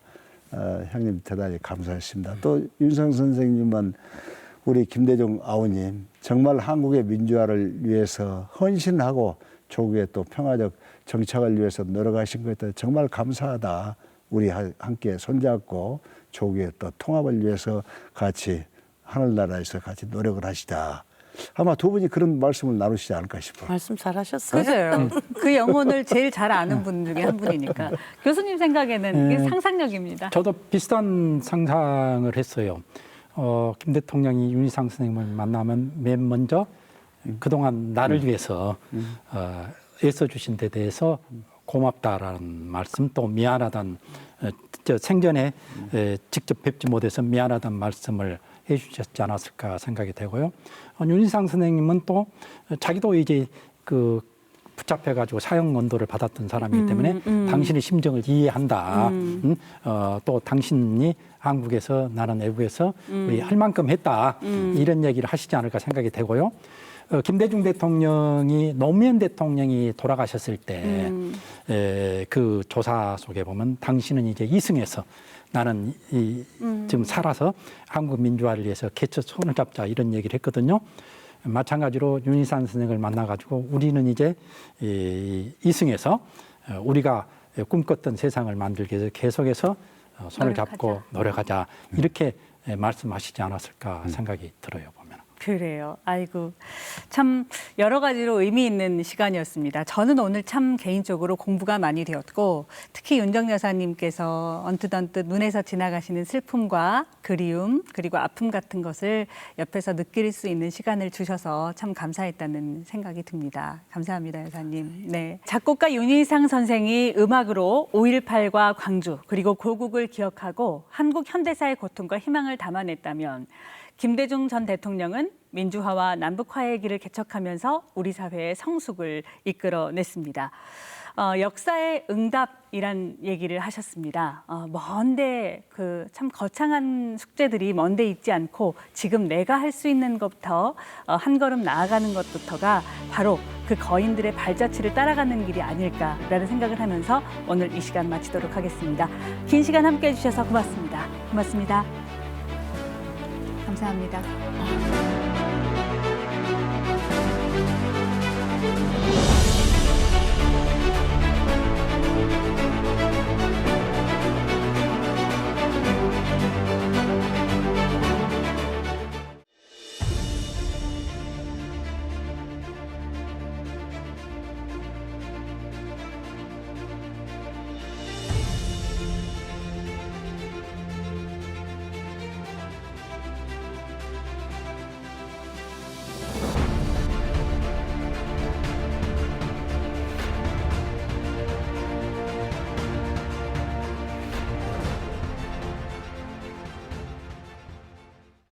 형님 대단히 감사했습니다. 또 윤상 선생님은 우리 김대중 아우님 정말 한국의 민주화를 위해서 헌신하고 조국의 또 평화적 정착을 위해서 노력하신 것에 정말 감사하다. 우리 함께 손잡고 조국의 또 통합을 위해서 같이 하늘나라에서 같이 노력을 하시다. 아마 두 분이 그런 말씀을 나누시지 않을까 싶어요. 말씀 잘하셨어요. 그죠. 그 영혼을 제일 잘 아는 분 중에 한 분이니까. 교수님 생각에는 이게 상상력입니다. 저도 비슷한 상상을 했어요. 김 대통령이 윤희상 선생님을 만나면 맨 먼저 그동안 나를 위해서 애써주신 데 대해서 고맙다라는 말씀 또 미안하다는 생전에 직접 뵙지 못해서 미안하다는 말씀을 해주셨지 않았을까 생각이 되고요. 윤희상 선생님은 또 자기도 이제 그 붙잡혀가지고 사형 언도를 받았던 사람이기 때문에 당신의 심정을 이해한다. 또 당신이 한국에서 나는 외국에서 우리 할 만큼 했다. 이런 얘기를 하시지 않을까 생각이 되고요. 김대중 대통령이 노무현 대통령이 돌아가셨을 때 그 조사 속에 보면 당신은 이제 이승에서 나는 지금 살아서 한국 민주화를 위해서 개처 손을 잡자 이런 얘기를 했거든요. 마찬가지로 윤희상 선생을 만나가지고 우리는 이제 이승에서 우리가 꿈꿨던 세상을 만들기 위해서 계속해서 손을 잡고 노력하자 이렇게 말씀하시지 않았을까 생각이 들어요. 그래요. 아이고, 참 여러 가지로 의미 있는 시간이었습니다. 저는 오늘 참 개인적으로 공부가 많이 되었고 특히 윤정 여사님께서 언뜻 눈에서 지나가시는 슬픔과 그리움 그리고 아픔 같은 것을 옆에서 느낄 수 있는 시간을 주셔서 참 감사했다는 생각이 듭니다. 감사합니다, 여사님. 네, 작곡가 윤희상 선생이 음악으로 5.18과 광주 그리고 고국을 기억하고 한국 현대사의 고통과 희망을 담아냈다면 김대중 전 대통령은 민주화와 남북화의 길을 개척하면서 우리 사회의 성숙을 이끌어냈습니다. 역사의 응답이란 얘기를 하셨습니다. 먼데 그 참 거창한 숙제들이 먼데 있지 않고 지금 내가 할 수 있는 것부터 한 걸음 나아가는 것부터가 바로 그 거인들의 발자취를 따라가는 길이 아닐까라는 생각을 하면서 오늘 이 시간 마치도록 하겠습니다. 긴 시간 함께해 주셔서 고맙습니다. 고맙습니다. 감사합니다.